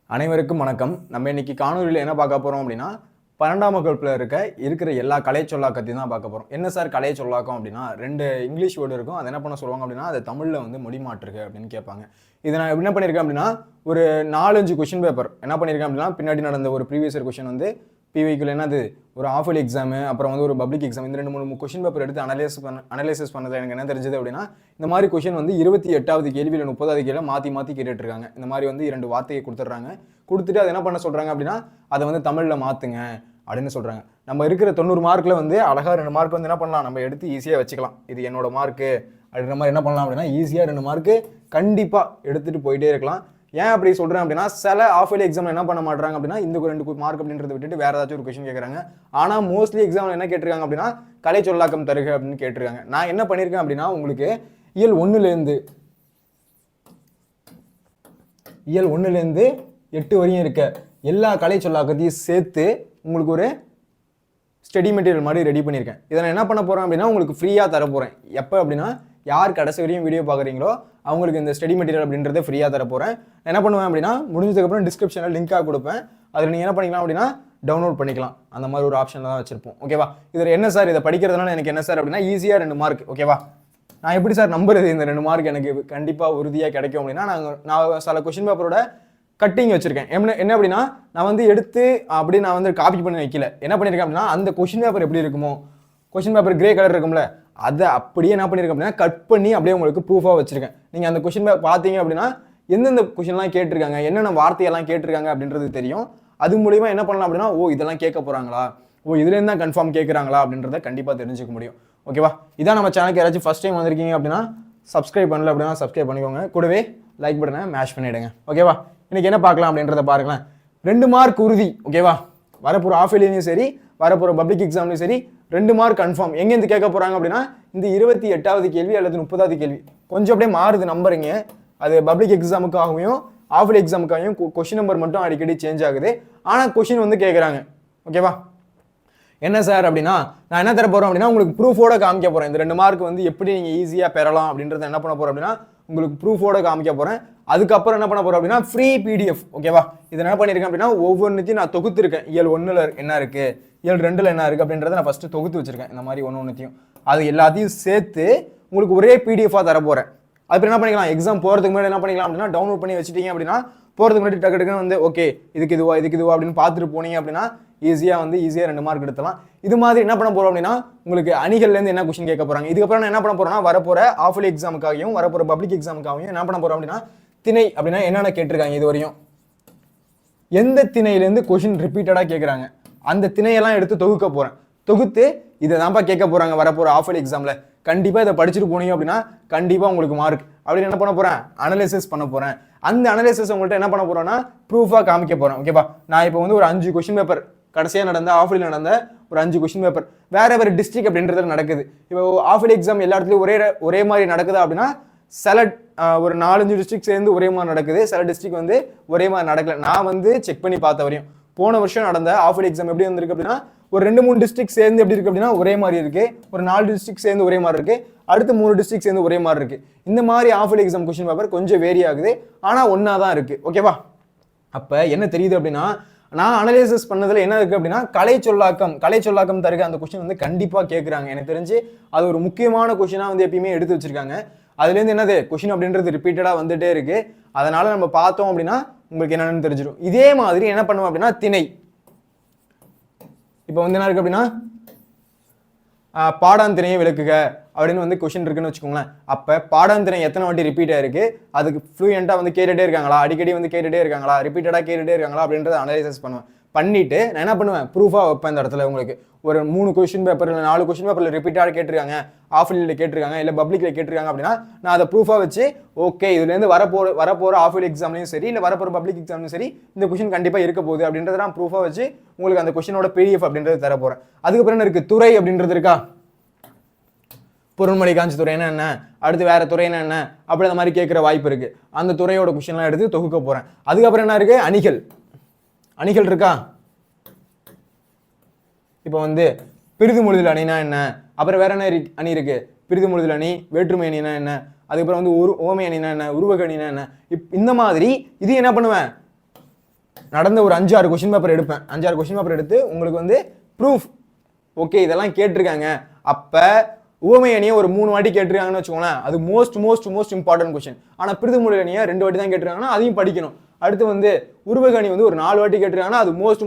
அனைவருக்கும் வணக்கம். நம்ம இன்னைக்கு காணொலியில் என்ன பார்க்க போறோம் அப்படின்னா 12ஆம் வகுப்புல இருக்கிற எல்லா கலை சொல்லாக்கத்தையும் தான் பார்க்க போறோம். என்ன சார் கலை சொல்லாக்கம் அப்படின்னா, ரெண்டு இங்கிலீஷ் வேர்டு இருக்கும். அதை என்ன பண்ண சொல்லுவாங்க அப்படின்னா, அதை தமிழ்ல வந்து மொழி மாற்றுக அப்படின்னு கேட்பாங்க. இதை நான் என்ன பண்ணியிருக்கேன் அப்படின்னா, ஒரு 4-5 கொஸ்டின் பேப்பர் என்ன பண்ணியிருக்கேன் அப்படின்னா, பின்னாடி நடந்த ஒரு ப்ரீவியஸ் இயர் கொஸ்டின் வந்து பிவிக்குள்ள என்னது ஒரு ஆஃப் இயர்லி எக்ஸாமு, அப்புறம் வந்து ஒரு பப்ளிக் எக்ஸாம், இந்த 2-3 கொஸ்டின் பேப்பர் எடுத்து அனலைசிஸ் பண்ணது எனக்கு என்ன தெரிஞ்சது அப்படின்னா, இந்த மாதிரி கொஸ்டின் வந்து 28வது கேள்வியில் 30வது கேள்வியில் மாற்றி கேட்டுட்டு இருக்காங்க. இந்த மாதிரி வந்து 2 வார்த்தையை கொடுத்துட்றாங்க. கொடுத்துட்டு அதை என்ன பண்ண சொல்கிறாங்க அப்படின்னா, அதை வந்து தமிழில் மாற்றுங்க அப்படின்னு சொல்கிறாங்க. நம்ம இருக்கிற 90 மார்க்கில் வந்து அழகாக 2 மார்க் வந்து என்ன பண்ணலாம், நம்ம எடுத்து ஈஸியாக வச்சுக்கலாம். இது என்னோட மார்க்கு அப்படின்ற மாதிரி என்ன பண்ணலாம் அப்படின்னா, ஈஸியாக 2 மார்க்கு கண்டிப்பாக எடுத்துகிட்டு போயிட்டே இருக்கலாம். ஏன் அப்படி சொல்கிறேன் அப்படின்னா, சில ஆஃப் இயர்லி எக்ஸாமில் என்ன பண்ண மாட்டாங்க அப்படின்னா, இந்த 2 மார்க் அப்படின்றத விட்டுட்டு வேறு ஏதாச்சும் ஒரு கொஸ்டின் கேட்குறாங்க. ஆனால் மோஸ்ட்லி எக்ஸாமில் என்ன கேட்டிருக்காங்க அப்படின்னா, கலை சொல்லாக்கம் தருக அப்படின்னு கேட்டிருக்காங்க. நான் என்ன பண்ணியிருக்கேன் அப்படின்னா, உங்களுக்கு இயல் 1லேருந்து 8 வரையும் இருக்க எல்லா கலை சொல்லாக்கத்தையும் சேர்த்து உங்களுக்கு ஒரு ஸ்டடி மெட்டீரியல் மாதிரி ரெடி பண்ணியிருக்கேன். இதை நான் என்ன பண்ண போகிறேன் அப்படின்னா, உங்களுக்கு ஃப்ரீயாக தர போகிறேன். எப்போ அப்படின்னா, யார் கடைசி வரையும் வீடியோ பார்க்குறீங்களோ அவங்களுக்கு இந்த ஸ்டடி மெட்டீரியல் அப்படின்றத ஃப்ரீயாக தர போகிறேன். என்ன பண்ணுவேன் அப்படின்னா, முடிஞ்சதுக்கப்புறம் டிஸ்கிரிப்ஷனில் லிங்காக கொடுப்பேன். அதில் நீங்கள் என்ன பண்ணிக்கலாம் அப்படின்னா, டவுன்லோட் பண்ணிக்கலாம். அந்த மாதிரி ஒரு ஆப்ஷனில் தான் வச்சிருப்போம். ஓகேவா? இதில் என்ன சார் இதை படிக்கிறதுனால எனக்கு என்ன சார் அப்படின்னா, ஈஸியாக 2 மார்க். ஓகேவா? நான் எப்படி சார் நம்புறது இந்த 2 மார்க் எனக்கு கண்டிப்பாக உறுதியாக கிடைக்கும் அப்படின்னா, நான் சில கொஸ்டின் பேப்பரோட கட்டிங் வச்சிருக்கேன். என்ன அப்படின்னா, நான் வந்து எடுத்து அப்படி நான் வந்து காப்பி பண்ணி வைக்கல. என்ன பண்ணியிருக்கேன் அப்படின்னா, அந்த கொஸ்டின் பேப்பர் எப்படி இருக்குமோ, கொஸ்டின் பேப்பர் கிரே கலர் இருக்கும்ல, அதை அப்படியே என்ன பண்ணியிருக்கேன் அப்படின்னா, கட் பண்ணி அப்படியே உங்களுக்கு ப்ரூஃபாக வச்சிருக்கேன். நீங்கள் அந்த கொஸ்டின் பேப்பர் பார்த்தீங்க அப்படின்னா, எந்தெந்த கொஸ்டின்லாம் கேட்டிருக்காங்க, என்னென்ன வார்த்தையெல்லாம் கேட்டிருக்காங்க அப்படின்றது தெரியும். அது மூலிமா என்ன பண்ணலாம் அப்படின்னா, ஓ இதெல்லாம் கேட்க போகிறாங்களா, ஓ இதுலேருந்து தான் கன்ஃபார்ம் கேட்குறாங்களா அப்படின்றத கண்டிப்பாக தெரிஞ்சுக்க முடியும். ஓகேவா? இதான் நம்ம சேனலுக்கு யாராச்சும் ஃபஸ்ட் டைம் வந்திருக்கீங்க அப்படின்னா, சப்ஸ்கிரைப் பண்ணல அப்படின்னா சப்ஸ்கிரைப் பண்ணிக்கோங்க. கூடவே லைக் பட்டனை மேஷ் பண்ணிவிடுங்க. ஓகேவா? இன்னைக்கு என்ன பார்க்கலாம் அப்படின்றத பாருங்களேன். 2 மார்க் உறுதி. ஓகேவா? வரப்போகிற ஆஃப் இயர்லையும் சரி, வரப்போகிற பப்ளிக் எக்ஸாம்லையும் சரி 2 மார்க் கன்ஃபார்ம். எங்கேருந்து கேட்க போகிறாங்க அப்படின்னா, இந்த 28வது கேள்வி அல்லது 30வது கேள்வி கொஞ்சம் அப்படியே மாறுது நம்பருங்க. அது பப்ளிக் எக்ஸாமுக்காகவும் ஆஃப் இயர்லி எக்ஸாமுக்காகவும் கொஸ்டின் நம்பர் மட்டும் அடிக்கடி சேஞ்ச் ஆகுது. ஆனால் கொஸ்டின் வந்து கேட்குறாங்க. ஓகேவா? என்ன சார் அப்படின்னா, நான் என்ன தர போகிறேன் அப்படின்னா, உங்களுக்கு ப்ரூஃபோட காமிக்க போகிறேன். இந்த 2 மார்க் வந்து எப்படி நீங்கள் ஈஸியாக பெறலாம் அப்படின்றத என்ன பண்ண போகிறேன் அப்படின்னா, உங்களுக்கு ப்ரூஃபோட காமிக்க போகிறேன். அதுக்கப்புறம் என்ன பண்ண போகிறோம் அப்படின்னா, ஃப்ரீ பிடிஎஃப். ஓகேவா? இதை என்ன பண்ணியிருக்கேன் அப்படின்னா, ஒவ்வொன்றுத்தையும் நான் தொகுத்துருக்கேன். இயல் 1ல் என்ன இருக்குது, இயல் 2ல் என்ன இருக்குது அப்படின்றத நான் ஃபஸ்ட்டு தொகுத்து வச்சுருக்கேன். இந்த மாதிரி ஒன்றுத்தையும் அது எல்லாத்தையும் சேர்த்து உங்களுக்கு ஒரே பிடிஎஃபாக தர போகிறேன். அதுக்கு என்ன பண்ணிக்கலாம், எக்ஸாம் போகிறதுக்கு முன்னாடி என்ன பண்ணிக்கலாம் அப்படின்னா, டவுன்லோட் பண்ணி வச்சுட்டீங்க அப்படின்னா, போகிறதுக்கு முன்னாடி டக்குன்னு வந்து ஓகே இதுக்கு இதுவா அப்படின்னு பார்த்துட்டு போனீங்க அப்படின்னா ஈஸியாக 2 மார்க் எடுத்துலாம். இது மாதிரி என்ன பண்ண போகிறோம் அப்படின்னா, உங்களுக்கு அணிகள்லேருந்து என்ன கொஸ்டின் கேட்க போகிறாங்க. இதுக்கப்புறம் நான் என்ன பண்ண போகிறேன்னா, வரப்போகிற ஆஃப் இயர்லி எக்ஸாமுக்காகவும் வரப்போகிற பப்ளிக் எக்ஸாமுக்காகவும் என்ன பண்ண போகிறோம் அப்படின்னா, திணை அப்படின்னா என்னென்ன கேட்டிருக்காங்க இது வரையும், எந்த திணையிலேருந்து கொஸ்டின் ரிப்பீட்டடாக கேட்குறாங்க, அந்த திணையெல்லாம் எடுத்து தொகுக்க போகிறேன். தொகுத்து இதை தான்ப்பா கேட்க போகிறாங்க வரப்போகிற ஆஃப் இயர்லி எக்ஸாமில். கண்டிப்பாக இதை படிச்சுட்டு போனீங்க அப்படின்னா கண்டிப்பாக உங்களுக்கு மார்க் அப்படின்னு என்ன பண்ண போகிறேன், அனலைசிஸ் பண்ண போகிறேன். அந்த அனலைசிஸ் உங்கள்கிட்ட என்ன பண்ண போகிறோன்னா, ப்ரூஃபாக காமிக்க போகிறேன். ஓகேவா? நான் இப்போ வந்து ஒரு 5 கொஸ்டின் பேப்பர் கடைசியாக நடந்த ஆஃப் இயர்லி நடந்த ஒரு 5 கொஸ்டின் பேப்பர் வேறு டிஸ்ட்ரிக்ட் அப்படின்றதுல நடக்குது. இப்போ ஆஃப் இயர்லி எக்ஸாம் எல்லா இடத்துலையும் ஒரே மாதிரி நடக்குதா அப்படின்னா, சில ஒரு 4-5 டிஸ்ட்ரிக்ட் சேர்ந்து ஒரே மாதிரி நடக்குது, சில டிஸ்ட்ரிக்ட் வந்து ஒரே மாதிரி நடக்கல. நான் வந்து செக் பண்ணி பார்த்த வரையும் போன வருஷம் நடந்த ஆஃப் இயர்லி எக்ஸாம் எப்படி வந்திருக்கு அப்படின்னா, ஒரு 2-3 டிஸ்ட்ரிக்ட் சேர்ந்து எப்படி இருக்கு அப்படின்னா ஒரே மாதிரி இருக்கு, ஒரு 4 டிஸ்ட்ரிக்ட் சேர்ந்து ஒரே மாதிரி இருக்கு, அடுத்து 3 டிஸ்ட்ரிக்ட் சேர்ந்து ஒரே மாதிரி இருக்கு. இந்த மாதிரி of early exam question paper கொஞ்சம் வேரி ஆகுது, ஆனால் ஒன்றா தான் இருக்கு. ஓகேவா? அப்போ என்ன தெரியுது அப்படின்னா, நான் அனலைசிஸ் பண்ணதில் என்ன இருக்குது அப்படின்னா, கலை சொல்லாக்கம் தருக அந்த கொஸ்டின் வந்து கண்டிப்பாக கேட்குறாங்க. எனக்கு தெரிஞ்சு அது ஒரு முக்கியமான கொஸ்டினாக வந்து எப்பயுமே எடுத்து வச்சிருக்காங்க. அதுலேருந்து என்னது கொஸ்டின் அப்படின்றது ரிப்பீட்டடாக வந்துட்டே இருக்கு. அதனால நம்ம பார்த்தோம் அப்படின்னா உங்களுக்கு என்னென்னு தெரிஞ்சிடும். இதே மாதிரி என்ன பண்ணுவோம் அப்படின்னா, திணை இப்போ வந்து என்ன இருக்கு அப்படின்னா, பாடாந்திணையை விளக்குக அப்படின்னு வந்து கொஸ்டின் இருக்குன்னு வச்சுக்கோங்களேன். அப்போ பாடாந்திணை எத்தனை வாட்டி ரிப்பீட் ஆயிருக்கு, அதுக்கு ஃப்ளூயண்ட்டாக வந்து கேட்டுகிட்டே இருக்காங்களா, அடிக்கடி வந்து கேட்டுகிட்டே இருக்காங்களா, ரிப்பீட்டடாக கேட்டுகிட்டே இருக்காங்களா அப்படின்றத அனலைசிஸ் பண்ணுவேன். பண்ணிவிட்டு நான் என்ன பண்ணுவேன், ப்ரூஃபாக வைப்பேன். இந்த இடத்துல உங்களுக்கு ஒரு 3 கொஸ்டின் பேப்பர் இல்லை 4 கொஸ்டின் பேப்பரில் ரிப்பீட்டாக கேட்டிருக்காங்க, ஆஃப் இயர்லியில் கேட்டிருக்காங்க, இல்லை பப்ளிக்கில் கேட்டிருக்காங்க அப்படின்னா, நான் அதை ப்ரூஃபாக வச்சு ஓகே இதுலேருந்து வரப்போகிற ஆஃப் இயர்லி எக்ஸாம்லையும் சரி, இல்லை வரப்போகிற பப்ளிக் எக்ஸாம்லையும் சரி இந்த கொஸ்டின் கண்டிப்பாக இருக்க போகுது அப்படின்றத நான் ப்ரூஃபாக வச்சு உங்களுக்கு அந்த கொஸ்டினோட பிடிஎஃப் அப்படின்றது தர போகிறேன். அதுக்கப்புறம் என்ன இருக்குது, துறை அப்படின்றது இருக்கா, பொருண்மொழி காஞ்சி துறைன்னா என்ன, அடுத்து வேற துறைன்னா என்ன, அப்படி அந்த மாதிரி கேட்குற வாய்ப்பு இருக்குது. அந்த துறையோட கொஸ்டின்லாம் எடுத்து தொகுக்க போகிறேன். அதுக்கப்புறம் என்ன இருக்குது, அணிகள் இருக்கா. இப்போ வந்து பிரிது மொழிதல் அணினா என்ன, அப்புறம் வேற என்ன அணி இருக்கு, பிரிது மொழிதல் அணி, வேற்றுமை அணினா என்ன, அதுக்கப்புறம் வந்து ஓமை அணினா என்ன, உருவக அணினா என்ன, இந்த மாதிரி இது என்ன பண்ணுவேன், நடந்த ஒரு 5-6 கொஸ்டின் பேப்பர் எடுப்பேன். 5-6 கொஸ்டின் பேப்பர் எடுத்து உங்களுக்கு வந்து ப்ரூஃப், ஓகே இதெல்லாம் கேட்டிருக்காங்க, அப்போ உவமை அணியை ஒரு 3 வாட்டி கேட்டிருக்காங்கன்னு வச்சுக்கோங்களேன், அது மோஸ்ட் இம்பார்ட்டன்ட் கொஸ்டின். ஆனால் பிரிதுமொழி அணியை 2 வாட்டி தான் கேட்டிருக்காங்கன்னா அதையும் படிக்கணும். அடுத்து வந்து உருவக அணி வந்து ஒரு 4 வாட்டி கேட்டிருக்காங்கன்னா அது மோஸ்ட்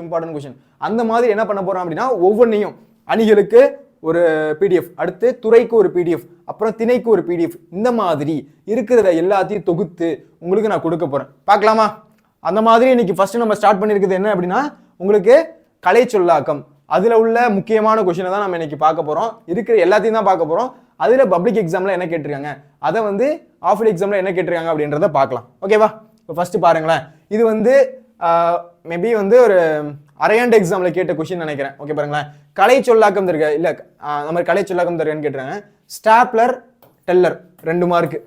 இம்பார்ட்டன்ட் கொஸ்டின். அந்த மாதிரி என்ன பண்ண போறோம் அப்படின்னா ஒவ்வொன்றையும் அணிகளுக்கு ஒரு பிடிஎஃப், அடுத்து துறைக்கு ஒரு பிடிஎஃப், அப்புறம் திணைக்கு ஒரு பிடிஎஃப், இந்த மாதிரி இருக்கிறத எல்லாத்தையும் தொகுத்து உங்களுக்கு நான் கொடுக்க போறேன். பார்க்கலாமா? அந்த மாதிரி இன்னைக்கு ஃபர்ஸ்ட் நம்ம ஸ்டார்ட் பண்ணியிருக்கிறது என்ன அப்படின்னா உங்களுக்கு கலை சொல்லாக்கம். அதுல உள்ள முக்கியமான கொஸ்டினை தான் நம்ம இன்னைக்கு பார்க்க போறோம். இருக்கிற எல்லாத்தையும் தான் பார்க்க போறோம். அதுல பப்ளிக் எக்ஸாம்ல என்ன கேட்டிருக்காங்க, அதை வந்து ஆஃபர் எக்ஸாம்ல என்ன கேட்டிருக்காங்க அப்படின்றத பார்க்கலாம். ஓகேவா? இப்போ ஃபர்ஸ்ட் பாருங்களேன், இது வந்து மேபி வந்து ஒரு அரையாண்டு எக்ஸாம்ல கேட்ட கொஸ்டின் நினைக்கிறேன். ஓகே பாருங்களேன், கலை சொல்லாக்கம் தருக இல்ல நம்ம கலை சொல்லாக்கம் தருகன்னு கேட்டுறாங்க. Stapler teller 2 mark.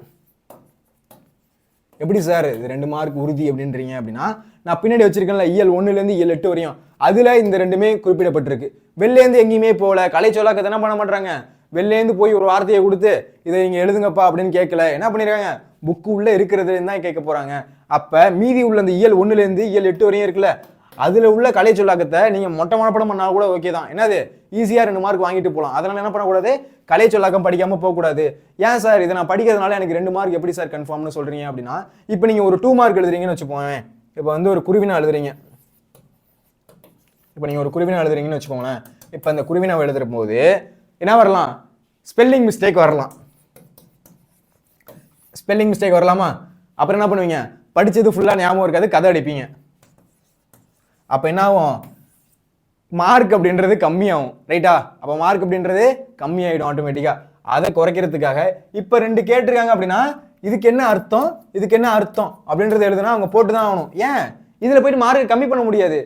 எப்படி சார் இது 2 மார்க் உறுதி அப்படின்றீங்க அப்படின்னா, நான் பின்னாடி வச்சிருக்கேன்ல இயல் 1லேருந்து இயல் 8 வரையும், அதுல இந்த 2மே குறிப்பிடப்பட்டிருக்கு. வெளிலேருந்து எங்கேயுமே போகல. கலை சொல்லாக்கத்தை என்ன பண்ண மாட்டாங்க, வெளிலேருந்து போய் ஒரு வார்த்தையை கொடுத்து இதை நீங்க எழுதுங்கப்பா அப்படின்னு கேட்கல. என்ன பண்ணிருக்காங்க, புக்கு உள்ள இருக்கிறது தான் கேட்க போறாங்க. அப்ப மீதி உள்ள இந்த இயல் 1லேருந்து இயல் 8 வரையும் இருக்குல்ல, அதுல உள்ள கலை சொல்லாக்கத்தை நீங்க மொட்டை மனப்படம் பண்ணா கூட ஓகே தான். என்னது ஈஸியா 2 மார்க் வாங்கிட்டு போகலாம். அதனால என்ன பண்ணக்கூடாது, கலை சொல்லாக்கம் படிக்காம போகக்கூடாது. ஏன் சார் இதை நான் படிக்கிறதுனால எனக்கு 2 மார்க் எப்படி சார் கன்ஃபார்ம்னு சொல்றீங்க அப்படின்னா, இப்போ நீங்க ஒரு 2 மார்க் எழுதுறீங்கன்னு வச்சுக்கோங்க. இப்போ வந்து ஒரு குருவினா எழுதுறீங்க, இப்போ நீங்க ஒரு குருவினா எழுதுறீங்கன்னு வச்சுக்கோங்களேன். இப்போ அந்த குருவினாவை எழுதுற போது என்ன வரலாம், ஸ்பெல்லிங் மிஸ்டேக் வரலாம். ஸ்பெல்லிங் மிஸ்டேக் வரலாமா? அப்புறம் என்ன பண்ணுவீங்க, படிச்சது ஃபுல்லா ஞாபகம் இருக்காது, கதை அடிப்பீங்க. அப்ப என்ன ஆகும், மார்க் அப்படின்றது கம்மியாகும். ரைட்டா? அப்ப மார்க் அப்படின்றது கம்மியாயிடும் ஆட்டோமேட்டிக்கா. அதை குறைக்கிறதுக்காக இப்ப 2 கேட்டிருக்காங்க அப்படின்னா இதுக்கு என்ன அர்த்தம், இதுக்கு என்ன அர்த்தம் அப்படின்றத எழுதுனா அவங்க போட்டுதான் ஆகணும். ஏன் இதுல போயிட்டு மார்க் கம்மி பண்ண முடியாது,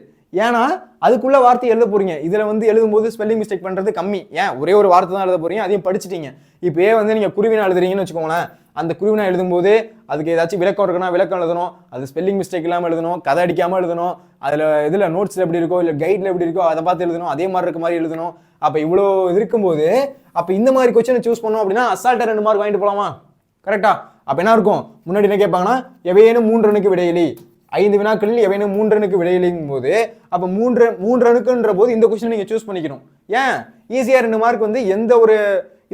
ஏன்னா அதுக்குள்ள வார்த்தை எழுத போறீங்க. இதுல வந்து எழுதும்போது ஸ்பெல்லிங் மிஸ்டேக் பண்றது கம்மி. ஏன் ஒரே ஒரு வார்த்தை தான் எழுத போறீங்க, அதையும் படிச்சிட்டீங்க. இப்பயே வந்து நீங்க குருவினா எழுதுறீங்கன்னு வச்சுக்கோங்களேன், அந்த குருவினா எழுதும்போது அதுக்கு ஏதாச்சும் விளக்கம் இருக்குன்னா விளக்கம் எழுதணும், அது ஸ்பெல்லிங் மிஸ்டேக் இல்லாமல் எழுதணும், கதை அடிக்காமல் எழுதணும், அதில் இதில் நோட்ஸில் எப்படி இருக்கோ இல்லை கைடில் எப்படி இருக்கோ அதை பார்த்து எழுதணும், அதே மாதிரி இருக்க மாதிரி எழுதணும். அப்போ இவ்வளோ இது இருக்கும்போது அப்போ இந்த மாதிரி கொஸ்டினை சூஸ் பண்ணோம் அப்படின்னா அசால்ட்டாக 2 மார்க் வாங்கிட்டு போகலாமா? கரெக்டா? அப்போ என்ன இருக்கும், முன்னாடி என்ன கேட்பாங்கன்னா எவையேனும் 3 ரனுக்கு விடையிலி, 5 வினாக்களில் எவையேனும் 3 ரனுக்கு விடையிலிங்கும் போது அப்போ 3 ரனுக்குன்ற போது இந்த கொஸ்டினை நீங்கள் சூஸ் பண்ணிக்கணும். ஏன் ஈஸியாக 2 மார்க் வந்து எந்த ஒரு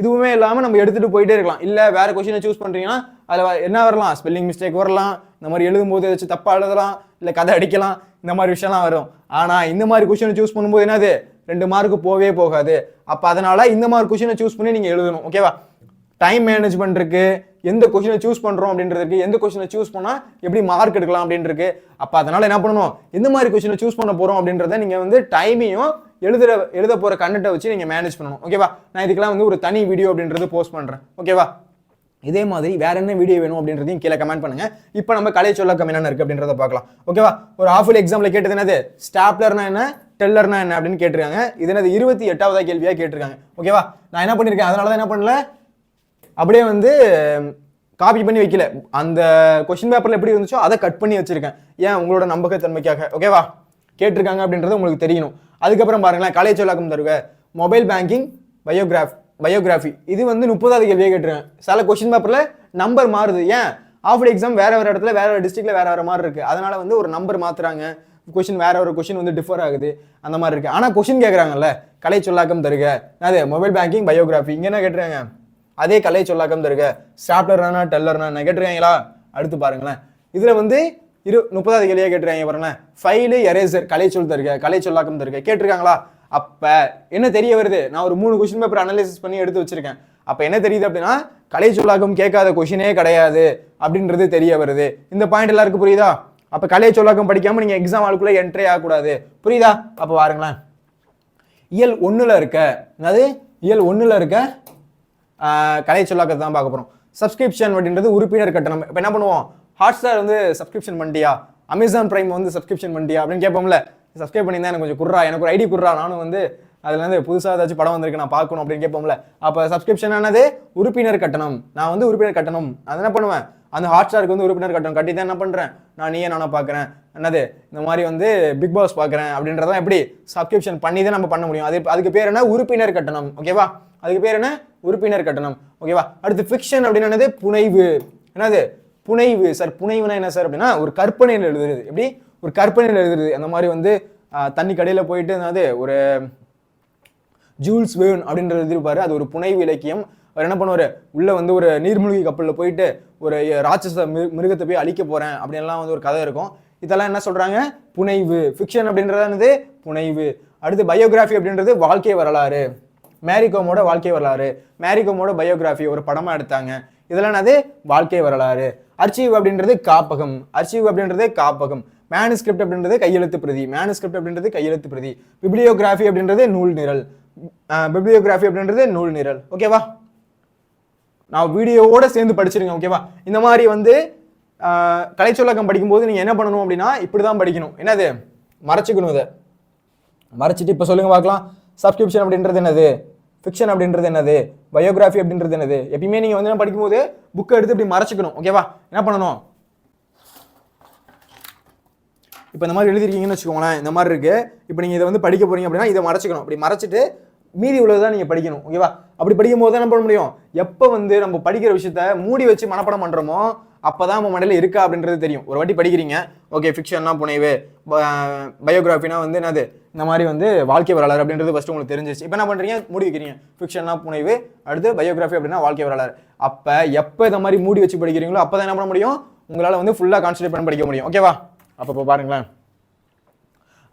இதுவுமே இல்லாமல் நம்ம எடுத்துட்டு போயிட்டே இருக்கலாம். இல்லை வேற கொஸ்டினை சூஸ் பண்றீங்கன்னா அதில் என்ன வரலாம், ஸ்பெல்லிங் மிஸ்டேக் வரலாம், இந்த மாதிரி எழுதும்போது ஏதாச்சும் தப்பா எழுதலாம், இல்லை கதை அடிக்கலாம், இந்த மாதிரி விஷயம்லாம் வரும். ஆனால் இந்த மாதிரி கொஸ்டினை சூஸ் பண்ணும்போது என்னது 2 மார்க்கு போகவே போகாது. அப்போ அதனால இந்த மாதிரி கொஸ்டினை சூஸ் பண்ணி நீங்கள் எழுதணும். ஓகேவா? டைம் மேனேஜ்மெண்ட் இருக்கு, எந்த கொஸ்டினை சூஸ் பண்றோம் அப்படின்றதுக்கு, எந்த கொஸ்டினை சூஸ் பண்ணா எப்படி மார்க் எடுக்கலாம் அப்படின்னு இருக்கு. அப்போ அதனால என்ன பண்ணணும், எந்த மாதிரி கொஸ்டினை சூஸ் பண்ண போறோம் அப்படின்றத நீங்க வந்து டைமையும் எழுத போற கண்டென்ட்டை வச்சு நீங்க மேனேஜ் பண்ணணும். ஓகேவா? நான் இதுக்கெல்லாம் வந்து ஒரு தனி வீடியோ அப்படின்றது போஸ்ட் பண்றேன். ஓகேவா? இதே மாதிரி வேற என்ன வீடியோ வேணும் அப்படின்றதையும் கீழே கமெண்ட் பண்ணுங்க. இப்போ நம்ம கலை சொல்லாக்கம் என்னென்ன இருக்கு அப்படின்றத பார்க்கலாம். ஓகேவா? ஒரு ஆஃபுல் எக்ஸாம்ல கேட்டது என்னது, ஸ்டாப்லர்னா என்ன, டெல்லர்னா என்ன அப்படின்னு கேட்டிருக்காங்க. இது என்னது 28வது கேள்வியா கேட்டிருக்காங்க. ஓகேவா? நான் என்ன பண்ணிருக்கேன், அதனால தான் என்ன பண்ணல, அப்படியே வந்து காப்பி பண்ணி வைக்கல, அந்த கொஸ்டின் பேப்பர்ல எப்படி இருந்துச்சோ அதை கட் பண்ணி வச்சிருக்கேன். ஏன் உங்களோட நம்பகத்தன்மைக்காக. ஓகேவா? கேட்டிருக்காங்க அப்படின்றது உங்களுக்கு தெரியணும். அதுக்கப்புறம் பாருங்களேன், கலை சொல்லாக்கம் தருக, மொபைல் பேங்கிங், பயோகிராஃபி, இது வந்து 30வது கேள்வியே கேட்டிருக்கேன். சில கொஸ்டின் பேப்பர்ல நம்பர் மாறுது. ஏன் ஆஃப் எக்ஸாம் வேற இடத்துல வேற டிஸ்ட்ரிக்ட்ல வேற மாதிரி இருக்கு, அதனால வந்து ஒரு நம்பர் மாத்துறாங்க, கொஸ்டின் வேற ஒரு கொஸ்டின் வந்து டிஃபர் ஆகுது, அந்த மாதிரி இருக்கு. ஆனா கொஸ்டின் கேட்கறாங்கல்ல, கலை சொல்லாக்கம் தருக, அது மொபைல் பேங்கிங், பயோகிராஃபி, இங்க என்ன கேட்டுறாங்க, அதே கலை சொல்லாக்கம் தருக, ஸ்டாப்லர்னா டெல்லர்னா என்ன கேட்டிருக்காங்களா? அடுத்து பாருங்களேன், இதுல வந்து 30வது கேள்வியா கேட்டிருக்காங்க பாருங்களேன், ஃபைலு எரேசர், கலை சொல் தருக, கலை சொல்லாக்கம் தருக கேட்டிருக்காங்களா? அப்ப என்ன தெரிய வருது, நான் ஒரு 3 கொஸ்டின் பேப்பர் அனலைசிஸ் பண்ணி எடுத்து வச்சிருக்கேன். அப்ப என்ன தெரியுது அப்படின்னா கலை சொல்லாக்கம் கேட்காத கொஸ்டினே கிடையாது அப்படின்றது தெரிய வருது. இந்த பாயிண்ட் எல்லாருக்கும் புரியுதா? அப்ப கலை சொல்லாக்கம் படிக்காம நீங்க எக்ஸாம் ஆளுக்குள்ள என்ட்ரி ஆகக்கூடாது. புரியுதா? அப்ப பாருங்களேன், இயல் 1ல இருக்க, அதாவது இயல் 1ல இருக்க கலை சொல்லாக்கத்தை தான் பார்க்க போறோம். சப்ஸ்கிரிப்ஷன் அப்படின்றது உறுப்பினர் கட்டணம். இப்ப என்ன பண்ணுவோம், ஹாட்ஸ்டார் வந்து சப்ஸ்கிரிப்ஷன் பண்ணிட்டியா, அமேசான் பிரைம் வந்து சப்ஸ்கிரிப்ஷன் பண்ணிட்டியா அப்படின்னு கேட்போம்ல. சப்ஸ்கிரைப் பண்ணியிருந்தா எனக்கு கொஞ்சம் குர்ரா, எனக்கு ஒரு ஐடி குர்ரா, நானும் வந்து அதுல இருந்து புதுசாக ஏதாச்சும் படம் வந்திருக்கு நான் பார்க்கணும் அப்படின்னு கேட்போம்ல. அப்போ சப்ஸ்கிரிப்ஷன் ஆனது உறுப்பினர் கட்டணம். நான் வந்து உறுப்பினர் கட்டணம் அது என்ன பண்ணுவேன், அந்த ஹாட்ஸ்டாருக்கு வந்து உறுப்பினர் கட்டணம் கட்டி தான் என்ன பண்றேன், நான் நீயே நானும் பார்க்குறேன், என்னது இந்த மாதிரி வந்து பிக் பாஸ் பார்க்குறேன் அப்படின்றதான் எப்படி சப்ஸ்கிரிப்ஷன் பண்ணி தான் நம்ம பண்ண முடியும். அதுக்கு பேர் என்ன, உறுப்பினர் கட்டணம். ஓகேவா? அதுக்கு பேர் என்ன, உறுப்பினர் கட்டணம். ஓகேவா? அடுத்து ஃபிக்ஷன் அப்படின்னு என்னது, புனைவு. என்னது புனைவு சார், புனைவுனா என்ன சார் அப்படின்னா ஒரு கற்பனையில் எழுதுறது. எப்படி ஒரு கற்பனையில் எழுதுறது. அந்த மாதிரி வந்து தண்ணி கடையில் போயிட்டு என்னது ஒரு ஜூல்ஸ் வேர்ன் அப்படின்ற எழுதிருப்பாரு. அது ஒரு புனைவு இலக்கியம். அவர் என்ன பண்ணுவார், உள்ள வந்து ஒரு நீர்மூழ்கி கப்பலில் போயிட்டு ஒரு ராட்சச மிருகத்தை போய் அழிக்க போறேன் அப்படின்லாம் வந்து ஒரு கதை இருக்கும். இதெல்லாம் என்ன சொல்றாங்க, புனைவு. ஃபிக்ஷன் அப்படின்றது என்னது, புனைவு. அடுத்து பயோகிராஃபி அப்படின்றது வாழ்க்கை வரலாறு. மேரிகோமோட வாழ்க்கை வரலாறு, மேரிகோமோட பயோகிராஃபி ஒரு படமா எடுத்தாங்க. இதெல்லாம் என்னது, வாழ்க்கை வரலாறு. அர்ச்சீவ் அப்படின்றது காப்பகம், அர்ச்சீவ் அப்படின்றது காப்பகம். மேனுஸ்கிரிப்ட் அப்படின்றது கையெழுத்து பிரதி, மேனுஸ்கிரிப்ட் அப்படின்றது கையெழுத்து பிரதி. பிப்ளியோகிராஃபி அப்படின்றது நூல் நிரல், பிப்ளியோகிராஃபி அப்படின்றது நூல் நிரல். ஓகேவா, நான் வீடியோவோட சேர்ந்து படிச்சிருங்க. ஓகேவா, இந்த மாதிரி வந்து கலைச்சொல்லக்கம் படிக்கும்போது நீங்க என்ன பண்ணணும் அப்படின்னா இப்படிதான் படிக்கணும். என்னது, மறைச்சிக்கணும். இதை மறைச்சிட்டு இப்போ சொல்லுங்க பார்க்கலாம், சப்ஸ்கிரிப்ஷன் அப்படின்றது என்னது, ஃபிக்ஷன் அப்படின்றது என்னது, பயோகிராஃபி அப்படின்றது என்னது. எப்பயுமே நீங்க வந்து படிக்கும்போது புக்கை எடுத்து இப்படி மறைச்சிக்கணும். ஓகேவா, என்ன பண்ணணும், இப்போ இந்த மாதிரி எழுதிருக்கீங்கன்னு வச்சுக்கோங்களேன், இந்த மாதிரி இருக்கு. இப்போ நீங்க இதை வந்து படிக்க போறீங்க அப்படின்னா இதை மறைச்சிக்கணும். அப்படி மறைச்சிட்டு மீதி உள்ளதான் நீங்க படிக்கணும். ஓகேவா, அப்படி படிக்கும் போது என்ன பண்ண முடியும், எப்போ வந்து நம்ம படிக்கிற விஷயத்த மூடி வச்சு மனப்பாடம் பண்றோமோ அப்பதான் நம்ம மண்டையில இருக்கா அப்படின்றது தெரியும். ஒரு வாட்டி படிக்கிறீங்க, ஓகே ஃபிக்ஷன்னா புனைவு, பயோகிராஃபினா வந்து என்னது, இந்த மாதிரி வந்து வாழ்க்கை வரலாறு அப்படின்றது ஃபர்ஸ்ட் உங்களுக்கு தெரிஞ்சிச்சு. இப்போ என்ன பண்றீங்க, மூடி வைக்கிறீங்க, ஃபிக்ஷன்னா புனைவு, அடுத்து பயோகிராஃபி அப்படின்னா வாழ்க்கை வரலாறு. அப்போ எப்போ இந்த மாதிரி மூடி வச்சு படிக்கிறீங்களோ அப்போ தான் என்ன பண்ண முடியும், உங்களால் வந்து ஃபுல்லாக கான்சன்ட்ரேட் பண்ணி படிக்க முடியும். ஓகேவா, அப்போ பாருங்களேன்,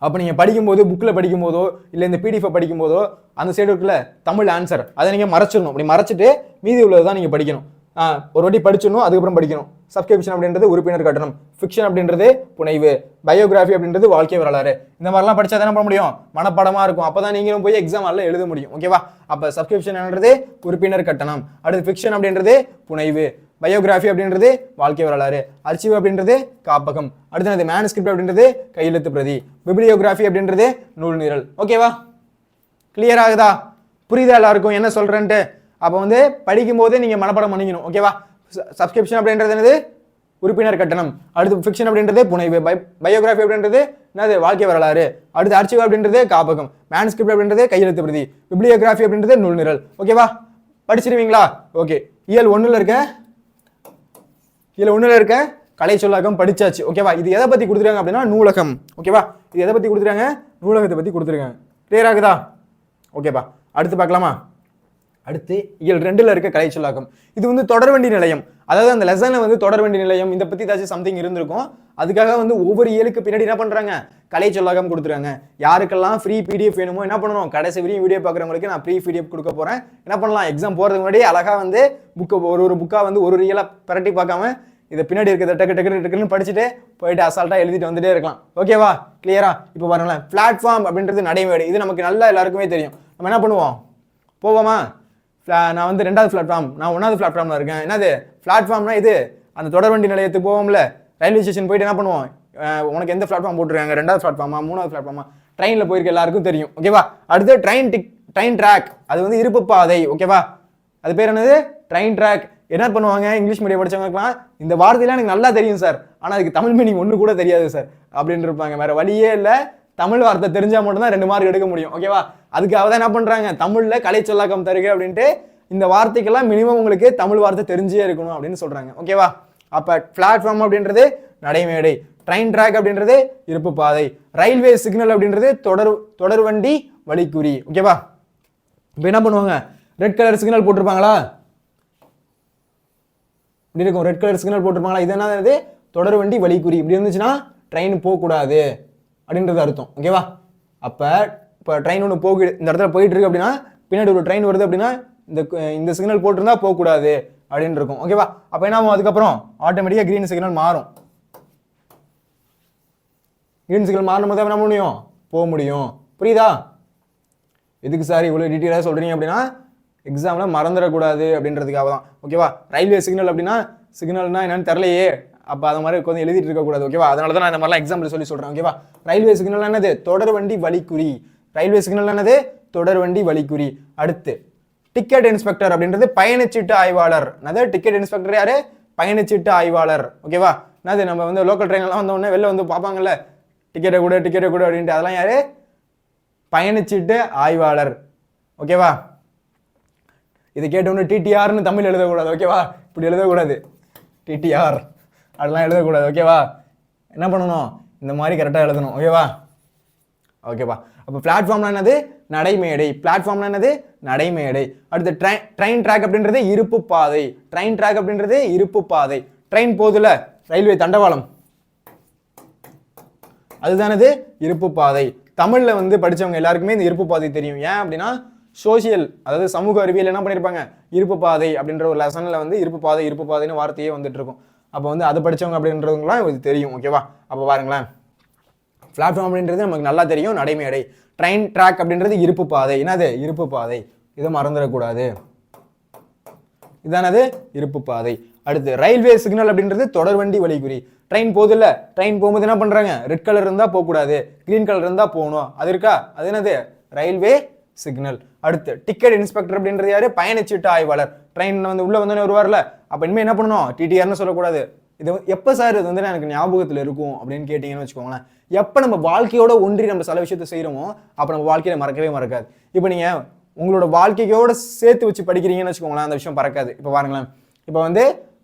அப்போ நீங்கள் படிக்கும்போது புக்கில் படிக்கும்போதோ இல்லை இந்த பிடிஎஃப் படிக்கும்போதோ அந்த சைடு இருக்குல்ல தமிழ் ஆன்சர், அதை நீங்கள் மறைச்சிடணும். அப்படி மறைச்சிட்டு மீதி உள்ளது தான் நீங்கள் படிக்கணும். ஒரு வாட்டி படிச்சிடணும், அதுக்கப்புறம் படிக்கணும். சப்ஸ்கிரிப்ஷன் அப்படின்றது உறுப்பினர் கட்டணம், ஃபிக்ஷன் அப்படின்றது புனைவு, பயோகிராஃபி அப்படின்றது வாழ்க்கை வரலாறு. இந்த மாதிரிலாம் படிச்சா தான் பண்ண முடியும், மனப்படமாக இருக்கும். அப்போ தான் நீங்களும் போய் எக்ஸாம் எல்லாம் எழுத முடியும். ஓகேவா, அப்போ சப்ஸ்கிரிப்ஷன் என்றது உறுப்பினர் கட்டணம், அடுத்து ஃபிக்ஷன் அப்படின்றது புனைவு, பயோகிராஃபி அப்படின்றது வாழ்க்கை வரலாறு, அர்ச்சீவ் அப்படின்றது காப்பகம், அடுத்தது மேனுஸ்கிரிப்ட் அப்படின்றது கையெழுத்து பிரதி, பிப்ளியோகிராஃபி அப்படின்றது நூல் நிரல். ஓகேவா, கிளியர் ஆகுதா, புரியுதா எல்லாருக்கும் என்ன சொல்றேன்ட்டு. அப்போ வந்து படிக்கும் போதே நீங்க மனப்பாடம் பண்ணிக்கணும். ஓகேவா, சப்ஸ்கிரிப்ஷன் அப்படின்றது என்னது, உறுப்பினர் கட்டணம், அடுத்து ஃபிக்ஷன் அப்படின்றது புனைவு, பயோகிராஃபி அப்படின்றது என்னது, வாழ்க்கை வரலாறு, அடுத்து அர்ச்சீவ் அப்படின்றது காப்பகம், மேனுஸ்கிரிப்ட் அப்படின்றது கையெழுத்து பிரதி, பிப்ளியோகிராஃபி அப்படின்றது நூல் நிரல். ஓகேவா, படிச்சிருவீங்களா? ஓகே, இயல் 1ல் இருக்க கலை சொல்லாக்கம் படிச்சாச்சு. ஓகேவா, இது எதை பத்தி கொடுத்துருக்காங்க அப்படின்னா நூலகம். ஓகேவா, இது எதை பத்தி கொடுத்துருக்காங்க, நூலகத்தை பத்தி கொடுத்துருக்காங்க. கிளியர் ஆகுதா? ஓகேப்பா, அடுத்து பார்க்கலாமா? அடுத்து இயல் 2ல் இருக்க கலை சொல்லாக்கம். இது வந்து தொடர்வண்டி நிலையம். அதாவது அந்த லெசன்ல வந்து தொடர்வண்டி நிலையம் இதை பத்தி ஏதாச்சும் சம்திங் இருந்திருக்கும். அதுக்காக வந்து ஒவ்வொரு இயலுக்கு பின்னாடி என்ன பண்றாங்க, கலை சொல்லாக்கம் கொடுத்துருக்காங்க. யாருக்கெல்லாம் ஃப்ரீ பிடிஎஃப் வேணுமோ என்ன பண்ணணும், கடைசி வரையும் வீடியோ பார்க்குறவங்களுக்கு நான் ஃப்ரீ பிடிஎஃப் கொடுக்க போறேன். என்ன பண்ணலாம், எக்ஸாம் போறதுக்கு முன்னாடி அழகா வந்து புக்கை ஒரு புக்கா வந்து ஒரு இயலா பிரட்டி பார்க்காம இதை பின்னாடி இருக்கிறத டக்குன்னு படிச்சுட்டு போயிட்டு அசால்ட்டா எழுதிட்டு வந்துட்டே இருக்கலாம். ஓகேவா, கிளியரா? இப்போ பாருங்களேன், பிளாட்ஃபார்ம் அப்படின்றது நடைமேடை. இது நமக்கு நல்லா எல்லாருக்குமே தெரியும். நம்ம என்ன பண்ணுவோம், போவோமா, நான் வந்து 2வது பிளாட்ஃபார்ம், நான் 1வது பிளாட்ஃபார்ம்ல இருக்கேன். என்னது பிளாட்ஃபார்ம்னா, இது அந்த தொடர்வண்டி நிலையத்துக்கு போவோம்ல, ரயில்வே ஸ்டேஷன் போயிட்டு என்ன பண்ணுவோம், உனக்கு எந்த பிளாட்ஃபார்ம் போட்டுருக்காங்க, 2வது பிளாட்ஃபார்மா 3வது பிளாட்ஃபார்மா, ட்ரெயின்ல போயிருக்க எல்லாருக்கும் தெரியும். ஓகேவா, அடுத்து ட்ரெயின் ட்ராக், அது வந்து இருப்பு பாதை. ஓகேவா, அது பேர் என்னது, ட்ரெயின் ட்ராக். என்ன பண்ணுவாங்க, இங்கிலீஷ் மீடியம் படிச்சவங்களுக்குலாம் இந்த வார்த்தையெல்லாம் எனக்கு நல்லா தெரியும் சார், ஆனால் அதுக்கு தமிழ் மீனிங் ஒன்று கூட தெரியாது சார் அப்படின்னு இருப்பாங்க. வேற வழியே இல்லை, தமிழ் வார்த்தை தெரிஞ்சா மட்டும்தான் 2 மார்க் எடுக்க முடியும். ஓகேவா, அதுக்காக தான் என்ன பண்றாங்க, தமிழ்ல கலை சொல்லாக்கம் தருக அப்படின்ட்டு இந்த வார்த்தைக்கெல்லாம் மினிமம் உங்களுக்கு தமிழ் வார்த்தை தெரிஞ்சே இருக்கணும் அப்படின்னு சொல்றாங்க. ஓகேவா, அப்ப பிளாட்ஃபார்ம் அப்படின்றது நடைமேடை, ட்ரெயின் ட்ராக் அப்படின்றது இருப்பு பாதை, ரயில்வே சிக்னல் அப்படின்றது தொடர்வண்டி வழிக்குறி. ஓகேவா, இப்போ என்ன பண்ணுவாங்க, ரெட் கலர் சிக்னல் போட்டிருப்பாங்களா, இப்படி இருக்கும், ரெட் கலர் சிக்னல் போட்டிருப்பாங்களா, இது என்னது, தொடர்வண்டி வழிக்குறி. இப்படி இருந்துச்சுன்னா ட்ரெயின் போகக்கூடாது அப்படின்றது அர்த்தம். ஓகேவா, இப்போ ட்ரெயின் ஒன்று இந்த இடத்துல போயிட்டு இருக்கு அப்படின்னா பின்னாடி ஒரு ட்ரெயின் வருது அப்படின்னா இந்த சிக்னல் போட்டிருந்தா போகக்கூடாது அப்படின்னு இருக்கும். ஓகேவா, அப்போ என்ன ஆகும், அதுக்கப்புறம் ஆட்டோமேட்டிக்காக கிரீன் சிக்னல் மாறும். கிரீன் சிக்னல் மாறும் போது என்ன முடியும், போக முடியும். புரியுதா? எதுக்கு சார் இவ்வளோ டீட்டெயிலாக சொல்றீங்க அப்படின்னா எக்ஸாம்ல மறந்துடக்கூடாது அப்படின்றதுக்காக தான். ஓகேவா, ரயில்வே சிக்னல் அப்படின்னா சிக்னல்னா என்னன்னு தெரியலையே, அப்போ அது மாதிரி கொஞ்சம் எழுதிட்டு இருக்கக்கூடாது. ஓகேவா, அதனால தான் நான் இந்த மாதிரிலாம் எக்ஸாம்பிள் சொல்லி சொல்றேன். ஓகேவா, ரயில்வே சிக்னல் என்னது, தொடர்வண்டி வழிக்குறி. ரயில்வே சிக்னல் என்னது, தொடர்வண்டி வழிக்குறி. அடுத்து டிக்கெட் இன்ஸ்பெக்டர் அப்படின்றது பயணச்சீட்டு ஆய்வாளர். என்னது, டிக்கெட் இன்ஸ்பெக்டர் யாரு, பயணச்சீட்டு ஆய்வாளர். ஓகேவா, என்னது, நம்ம வந்து லோக்கல் ட்ரெயின் எல்லாம் வந்த உடனே வெளில வந்து பார்ப்பாங்கல்ல, டிக்கெட்டை கூட அப்படின்ட்டு, அதெல்லாம் யாரு, பயணச்சீட்டு ஆய்வாளர். ஓகேவா, இது கேட்டோன்னு டிடிஆர்னு தமிழ் எழுதக்கூடாது. ஓகேவா, இப்படி எழுதக்கூடாது, டிடிஆர் அதெல்லாம் எழுதக்கூடாது. ஓகேவா, என்ன பண்ணணும், இந்த மாதிரி கரெக்டாக எழுதணும். ஓகேவா? ஓகேவா? அப்போ பிளாட்ஃபார்ம்னா என்னது? நடைமேடை. பிளாட்ஃபார்ம்னா என்னது? நடைமேடை. அடுத்து ட்ரெயின் ட்ராக் அப்படின்றது இருப்பு பாதை. ட்ரெயின் ட்ராக் அப்படின்றது இருப்பு பாதை. ட்ரெயின் போகுதுல, ரயில்வே தண்டவாளம், அதுதானது இருப்பு பாதை. தமிழ்ல வந்து படிச்சவங்க எல்லாருக்குமே இந்த இருப்பு பாதை தெரியும். ஏன் அப்படின்னா சோசியல், அதாவது சமூக அறிவியல் என்ன பண்ணியிருப்பாங்க, இருப்பு பாதை அப்படின்ற ஒரு லெசன்ல வந்து இருப்பு பாதைன்னு வார்த்தையே வந்துட்டு இருக்கும். அப்போ வந்து அதை படிச்சவங்க அப்படின்றவங்களாம் இது தெரியும். ஓகேவா? அப்போ பாருங்களேன், பிளாட்ஃபார்ம் அப்படின்றது நமக்கு நல்லா தெரியும், நடைமேடை. ட்ரெயின் ட்ராக் அப்படின்றது இருப்பு பாதை. என்னது? இருப்பு பாதை. இதை மறந்துடக்கூடாது. இதானது இருப்பு பாதை. அடுத்து ரயில்வே சிக்னல் அப்படின்றது தொடர்வண்டி வழிகுறி. ட்ரெயின் போகுது இல்ல, ட்ரெயின் போகும்போது என்ன பண்றாங்க, ரெட் கலர் இருந்தா போகக்கூடாது, கிரீன் கலர் இருந்தா போகணும். அது இருக்கா? அது என்னது? Railway signal. அடுத்து டிக்கெட் இன்ஸ்பெக்டர் அப்படின்றது யாரு? பயணச்சீட்டு ஆய்வாளர். ட்ரெயின் வந்து உள்ள வந்தோடனே வருவார்ல, அப்ப இனிமே என்ன பண்ணணும், டிடிஆர்னு சொல்லக்கூடாது. இது எப்போ சார் இது வந்து எனக்கு ஞாபகத்தில் இருக்கும் அப்படின்னு கேட்டிங்கன்னு வச்சுக்கோங்களேன், எப்போ நம்ம வாழ்க்கையோட ஒன்றி நம்ம சில விஷயத்தை செய்கிறோமோ அப்போ நம்ம வாழ்க்கையில மறக்கவே மறக்காது. இப்போ நீங்கள் உங்களோட வாழ்க்கையோட சேர்த்து வச்சு படிக்கிறீங்கன்னு வச்சுக்கோங்களேன், அந்த விஷயம் பறக்காது. இப்போ பாருங்களேன், இப்போ வந்து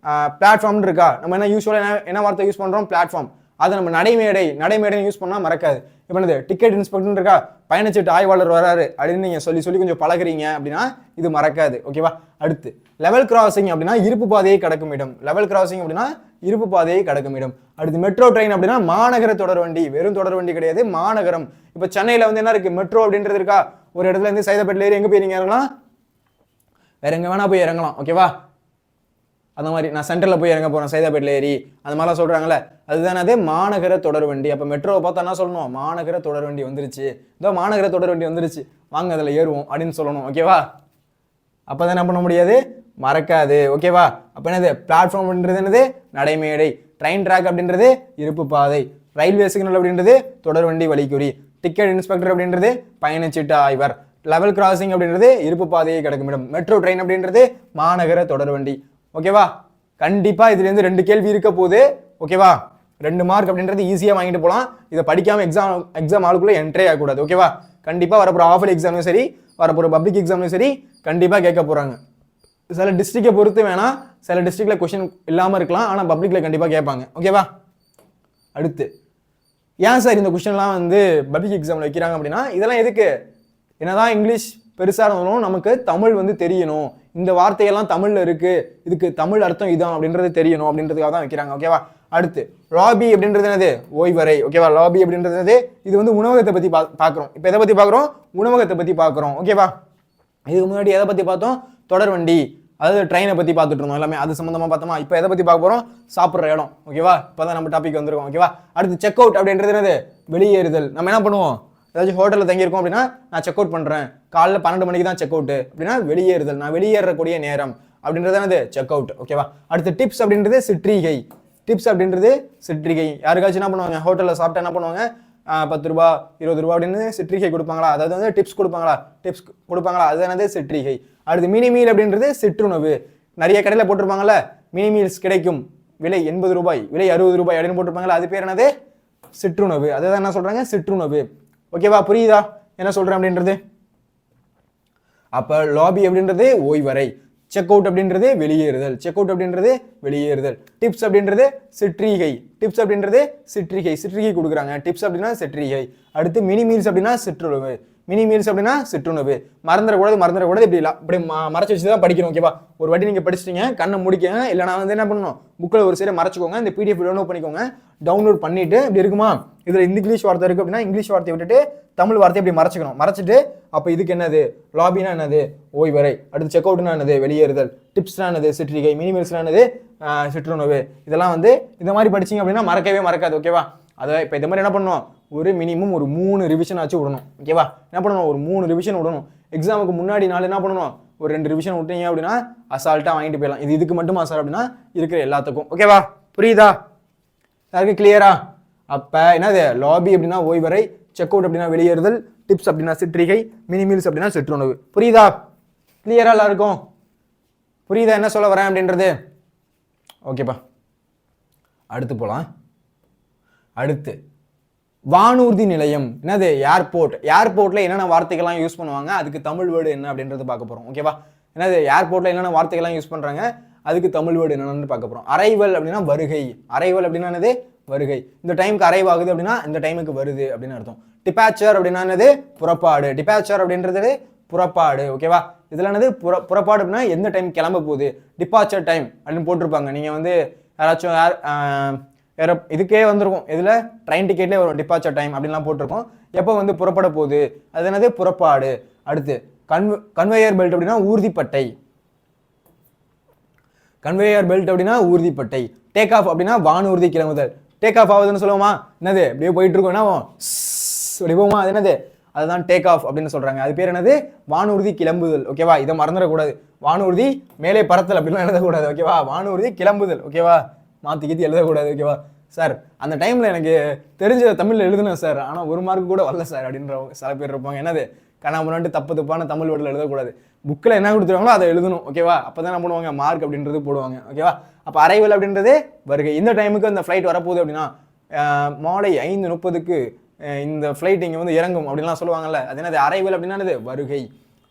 பிளாட்ஃபார்ம்னு இருக்கா, நம்ம என்ன யூஸ்வலாக என்ன வார்த்தை யூஸ் பண்ணுறோம், பிளாட்ஃபார்ம். அதை நம்ம நடைமேடை யூஸ் பண்ணால் மறக்காது. இப்போ என்னது? டிக்கெட் இன்ஸ்பெக்டர் இருக்கா, பயணச்சீட்டு ஆய்வாளர் வராரு அப்படின்னு நீங்கள் சொல்லி கொஞ்சம் பழகுறீங்க அப்படின்னா இது மறக்காது. ஓகேவா? அடுத்து லெவல் கிராசிங் அப்படின்னா இருப்பு பாதையை கடக்கும் இடம். லெவல் கிராசிங் அப்படின்னா இருப்பு பாதையை கடக்கும் இடம். அடுத்து மெட்ரோ ட்ரெயின் அப்படின்னா மாநகர தொடர்வண்டி. வெறும் தொடர்வண்டி கிடையாது, மாநகரம். இப்போ சென்னையில் வந்து என்ன இருக்கு, மெட்ரோ அப்படின்றது இருக்கா, ஒரு இடத்துல இருந்து சைதாப்பேட்டில் ஏறி எங்கே போய் நீங்கள் இறங்கலாம், வேற எங்கே வேணா போய் இறங்கலாம். ஓகேவா? அந்த மாதிரி நான் சென்டரில் போய் இறங்க போகிறேன் சைதாப்பேட்டில் ஏறி, அந்த மாதிரிலாம் சொல்கிறாங்களே, அதுதானே அது மாநகர தொடர்வண்டி. அப்போ மெட்ரோவை பார்த்தா என்ன சொல்லணும், மாநகர தொடர்வண்டி வந்துருச்சு, இதோ மாநகர தொடர்வண்டி வந்துருச்சு, வாங்க அதில் ஏறுவோம் அப்படின்னு சொல்லணும். ஓகேவா? அப்போ தான் என்ன பண்ண முடியாது, மறக்காது. ஓகேவா? அப்போ என்னது? பிளாட்ஃபார்ம் அப்படின்றது என்னது? நடைமேடை. ட்ரெயின் ட்ராக் அப்படின்றது இருப்பு பாதை. ரயில்வே சிக்னல் அப்படின்றது தொடர்வண்டி வழிக்குறி. டிக்கெட் இன்ஸ்பெக்டர் அப்படின்றது பயணச்சீட்டு ஆய்வர். லெவல் கிராசிங் அப்படின்றது இருப்பு பாதையை கடக்கும் இடம். மெட்ரோ ட்ரெயின் அப்படின்றது மாநகர தொடர்வண்டி. ஓகேவா? கண்டிப்பா இதுல இருந்து 2 கேள்வி இருக்க போகுது. ஓகேவா? 2 மார்க் அப்படின்றது ஈஸியா வாங்கிட்டு போலாம். இதை படிக்காம எக்ஸாம் ஆளுக்குள்ள என்ட்ரே ஆகக்கூடாது. ஓகேவா? கண்டிப்பா வரப்போற ஆஃபர் எக்ஸாம்லையும் சரி, வரப்போற பப்ளிக் எக்ஸாம்லையும் சரி, கண்டிப்பா கேட்க போறாங்க. சில டிஸ்ட்ரிக்டை பொறுத்து வேணா, சில டிஸ்ட்ரிக்ட்ல கொஸ்டின் இல்லாம இருக்கலாம், ஆனா பப்ளிக்ல கண்டிப்பா கேட்பாங்க. ஓகேவா? அடுத்து ஏன் சார் இந்த கொஸ்டின்லாம் வந்து பப்ளிக் எக்ஸாம்ல வைக்கிறாங்க அப்படின்னா, இதெல்லாம் எதுக்கு, என்னதான் இங்கிலீஷ் பெருசா இருந்தாலும் நமக்கு தமிழ் வந்து தெரியணும், இந்த வார்த்தையெல்லாம் தமிழ்ல இருக்கு, இதுக்கு தமிழ் அர்த்தம் இதான் அப்படின்றது தெரியணும் அப்படின்றதுக்காக தான் வைக்கிறாங்க. ஓகேவா? அடுத்து லாபி அப்படின்றது என்னது? ஓய்வறை. ஓகேவா? லாபி அப்படின்றது என்னது? இது வந்து உணவகத்தை பத்தி பார்க்குறோம். இப்போ எதை பத்தி பார்க்குறோம்? உணவகத்தை பத்தி பார்க்குறோம். ஓகேவா? இதுக்கு முன்னாடி எதை பத்தி பார்த்தோம்? தொடர்வண்டி, அதாவது ட்ரெயினை பத்தி பார்த்துட்டு இருந்தோம், எல்லாமே அது சம்பந்தமா பார்த்தோமா. இப்போ எதை பத்தி பார்க்க போறோம்? சாப்பிட்ற இடம். ஓகேவா? இப்போதான் நம்ம டாபிக் வந்திருக்கோம். ஓகேவா? அடுத்து செக் அவுட் அப்படின்றது என்னது? வெளியேறுதல். நம்ம என்ன பண்ணுவோம், ஏதாச்சும் ஹோட்டலில் தங்கியிருக்கோம் அப்படின்னா நான் செக் அவுட் பண்ணுறேன், காலைல 12 மணிக்கு தான் செக் அவுட் அப்படின்னா வெளியேறுதல், நான் வெளியேறக்கூடிய நேரம் அப்படின்றது என்னது? Check out. ஓகேவா? அடுத்து டிப்ஸ் அப்படின்றது சிற்றிகை. டிப்ஸ் அப்படின்றது சிற்றிகை. யாருக்காச்சும் என்ன பண்ணுவாங்க, ஹோட்டலில் சாப்பிட்டா என்ன பண்ணுவாங்க, 10 ரூபா 20 ரூபா அப்படின்னு சிற்றிகை கொடுப்பாங்களா, அதாவது வந்து டிப்ஸ் கொடுப்பாங்களா, டிப்ஸ் கொடுப்பாங்களா, அது என்னது? சிற்றிகை. அடுத்து மினி மீல் அப்படின்றது சிற்றுணவு. நிறைய கடையில் போட்டிருப்பாங்கல்ல, மினி மீல்ஸ் கிடைக்கும், விலை 80 ரூபாய், விலை 60 ரூபாய் அப்படின்னு போட்டிருப்பாங்களா, அது பேர் என்னது? சிற்றுணவு. அதுதான் என்ன சொல்றாங்க? சிற்றுணவு. ஓகேவா? புரியுதா என்ன சொல்றேன் அப்படின்றது? அப்ப லாபி அப்படின்றது ஓய்வறை, செக் அவுட் அப்படின்றது வெளியேறுதல், செக் அவுட் அப்படின்றது வெளியேறுதல், டிப்ஸ் அப்படின்றது சிற்றிகை, டிப்ஸ் அப்படின்றது சிற்றிகை, சிற்றிகை கொடுக்குறாங்க, டிப்ஸ் அப்படின்னா சிற்றிகை. அடுத்து மினி மீல்ஸ் அப்படின்னா சிற்றுணவு, மினி மீல்ஸ் அப்படின்னா சிற்றுணவு. மறந்துடக்கூடாது. இப்படி மறைச்சு வச்சு தான் படிக்கணும். ஓகேவா? ஒரு வாட்டி நீங்க படிச்சிட்டீங்க, கண்ணை முடிக்கங்க, இல்லைனா வந்து என்ன பண்ணணும், புக்கில் ஒரு சைடை மறைச்சிக்கோங்க, இந்த பிடிஎஃப் டவுன்லோட் பண்ணிக்கோங்க. டவுன்லோட் பண்ணிட்டு இப்படி இருக்குமா, இதுல இங்கிலீஷ் வார்த்தை இருக்கு அப்படின்னா இங்கிலீஷ் வார்த்தையை விட்டுட்டு தமிழ் வார்த்தையை இப்படி மறைச்சிக்கணும். மறைச்சிட்டு அப்போ இதுக்கு என்னது? லாபினா என்னது? ஓய்வறை. அடுத்து செக் அவுட்னா என்னது? வெளியேறுதல். டிப்ஸ்னா என்னது? சிற்றிகை. மினி மீல்ஸ்னா என்னது? சிற்றுணவு. இதெல்லாம் வந்து இந்த மாதிரி படிச்சிங்க அப்படின்னா மறக்கவே மறக்காது. ஓகேவா? அதை இப்போ இந்த மாதிரி என்ன பண்ணணும், ஒரு மினிமம் ஒரு 3 ரிவிஷன் ஆச்சு விடணும். ஓகேவா? என்ன பண்ணணும், ஒரு 3 ரிவிஷன் விடணும். எக்ஸாமுக்கு முன்னாடி நாள் என்ன பண்ணணும், ஒரு 2 ரிவிஷன் விட்டீங்க அப்படின்னா அசால்ட்டாக வாங்கிட்டு போயிடலாம். இதுக்கு மட்டும் அசால்ட் அப்படின்னா இருக்கிற எல்லாத்துக்கும். ஓகேவா? புரியுதா? யாருக்கு கிளியரா? அப்போ என்னது? லாபி அப்படின்னா ஓய்வறை, செக் அவுட் அப்படின்னா வெளியேறுதல், டிப்ஸ் அப்படின்னா சிற்றிகை, மினி மீல்ஸ் அப்படின்னா சிற்றுணவு. புரியுதா? கிளியரா எல்லாருக்கும்? புரியுதா என்ன சொல்ல வரேன் அப்படின்றது? ஓகேப்பா, அடுத்து போகலாம். அடுத்து வானூர்தி நிலையம். என்னது? ஏர்போர்ட். ஏர்போர்ட்ல என்னென்ன வார்த்தைகள்லாம் யூஸ் பண்ணுவாங்க, அதுக்கு தமிழ் வேர்டு என்ன அப்படின்றது பார்க்க போறோம். ஓகேவா? என்னது? ஏர்போர்ட்ல என்னென்ன வார்த்தைகள்லாம் யூஸ் பண்றாங்க, அதுக்கு தமிழ் வேர்டு என்னன்னு பார்க்க போறோம். அரைவல் அப்படின்னா வருகை. அரைவல் அப்படின்னா என்னது? வருகை. இந்த டைமுக்கு அரைவ் ஆகுது அப்படின்னா இந்த டைமுக்கு வருது அப்படின்னு அர்த்தம். டிபாச்சர் அப்படின்னா என்னது? புறப்பாடு. டிபாச்சர் அப்படின்றது புறப்பாடு. ஓகேவா? இதுல என்னது? புறப்பாடு அப்படின்னா எந்த டைம் கிளம்ப போகுது, டிபாச்சர் டைம் அப்படின்னு போட்டிருப்பாங்க. நீங்க வந்து யாராச்சும் வேற இதுக்கே வந்திருக்கும், இதுல ட்ரெயின் டிக்கெட்லேயே வரும் டிபாச்சர் டைம் அப்படின்லாம் போட்டிருக்கோம். எப்போ வந்து புறப்பட போகுது, அது என்னது? புறப்பாடு. அடுத்து கன்வேயர் பெல்ட் அப்படின்னா ஊர்திப்பட்டை. கன்வேயர் பெல்ட் அப்படின்னா ஊர்திப்பட்டை. டேக் ஆஃப் அப்படின்னா வானூர்தி கிளம்புதல். டேக் ஆஃப் ஆகுதுன்னு சொல்லுவோமா? என்னது? அப்படியே போயிட்டு இருக்கோம், என்ன அப்படி போமா, அது என்னது? அதுதான் டேக் ஆஃப் அப்படின்னு சொல்றாங்க. அது பேர் என்னது? வானூர்தி கிளம்புதல். ஓகேவா? இதை மறந்துடக்கூடாது. வானூர்தி மேலே பறத்தல் அப்படின்லாம் எழுதக்கூடாது. ஓகேவா? வானூர்தி கிளம்புதல். ஓகேவா? மாற்றி கீத்தி எழுதக்கூடாது. ஓகேவா சார்? அந்த டைம்ல எனக்கு தெரிஞ்ச தமிழ்ல எழுதுனேன் சார், ஆனா ஒரு மார்க் கூட வரல சார் அப்படின்ற சில பேர் இருப்பாங்க. என்னது? கண்ணாமூனாட்டு தப்பான தமிழ் வேர்டில் எழுதக்கூடாது. புக்கில் என்ன கொடுத்துருவாங்களோ அதை எழுதணும். ஓகேவா? அப்பதான் என்ன பண்ணுவாங்க? மார்க் அப்படின்றது போடுவாங்க. ஓகேவா? அப்போ அரைவல் அப்படின்றது வருகை. இந்த டைமுக்கு அந்த ஃப்ளைட் வரப்போகுது அப்படின்னா மாலை 5:30க்கு இந்த ஃப்ளைட் இங்கே வந்து இறங்கும் அப்படின்லாம் சொல்லுவாங்கல்ல, அது என்னது? அரைவல் அப்படின்னா என்னது? வருகை.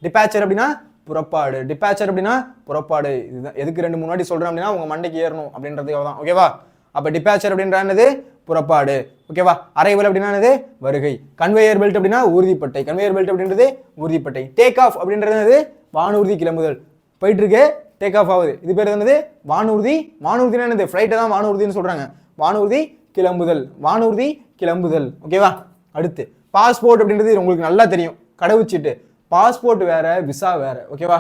டிபாச்சர் அப்படின்னா புறப்பாடு. டிபாச்சர் அப்படின்னா புறப்பாடு. இதுதான் எதுக்கு 2-3 வாட்டி சொல்றேன் அப்படின்னா உங்க மண்டைக்கு ஏறணும் அப்படின்றதுக்காக தான். ஓகேவா? அப்ப டிபாச்சர் அப்படின்றது புறப்பாடு. ஓகேவா? அரைவல் அப்படின்னா வருகை. கன்வேயர் பெல்ட் அப்படின்னா ஊர்திப்பட்டை. கன்வேயர் பெல்ட் அப்படின்றது ஊர்திப்பட்டை. டேக் ஆஃப் அப்படின்றது வானூர்தி கிளம்புதல். போயிட்டு இருக்கு, டேக் ஆஃப் ஆகுது. இது பேர் என்னது? வானூர்தி. வானூர்தினா என்னது? ஃப்ளைட்டை தான் வானூர்தின்னு சொல்றாங்க. வானூர்தி கிளம்புதல். வானூர்தி கிளம்புதல். ஓகேவா? அடுத்து பாஸ்போர்ட் அப்படின்றது உங்களுக்கு நல்லா தெரியும், கடவுச்சீட்டு. பாஸ்போர்ட் வேற, விசா வேற. ஓகேவா?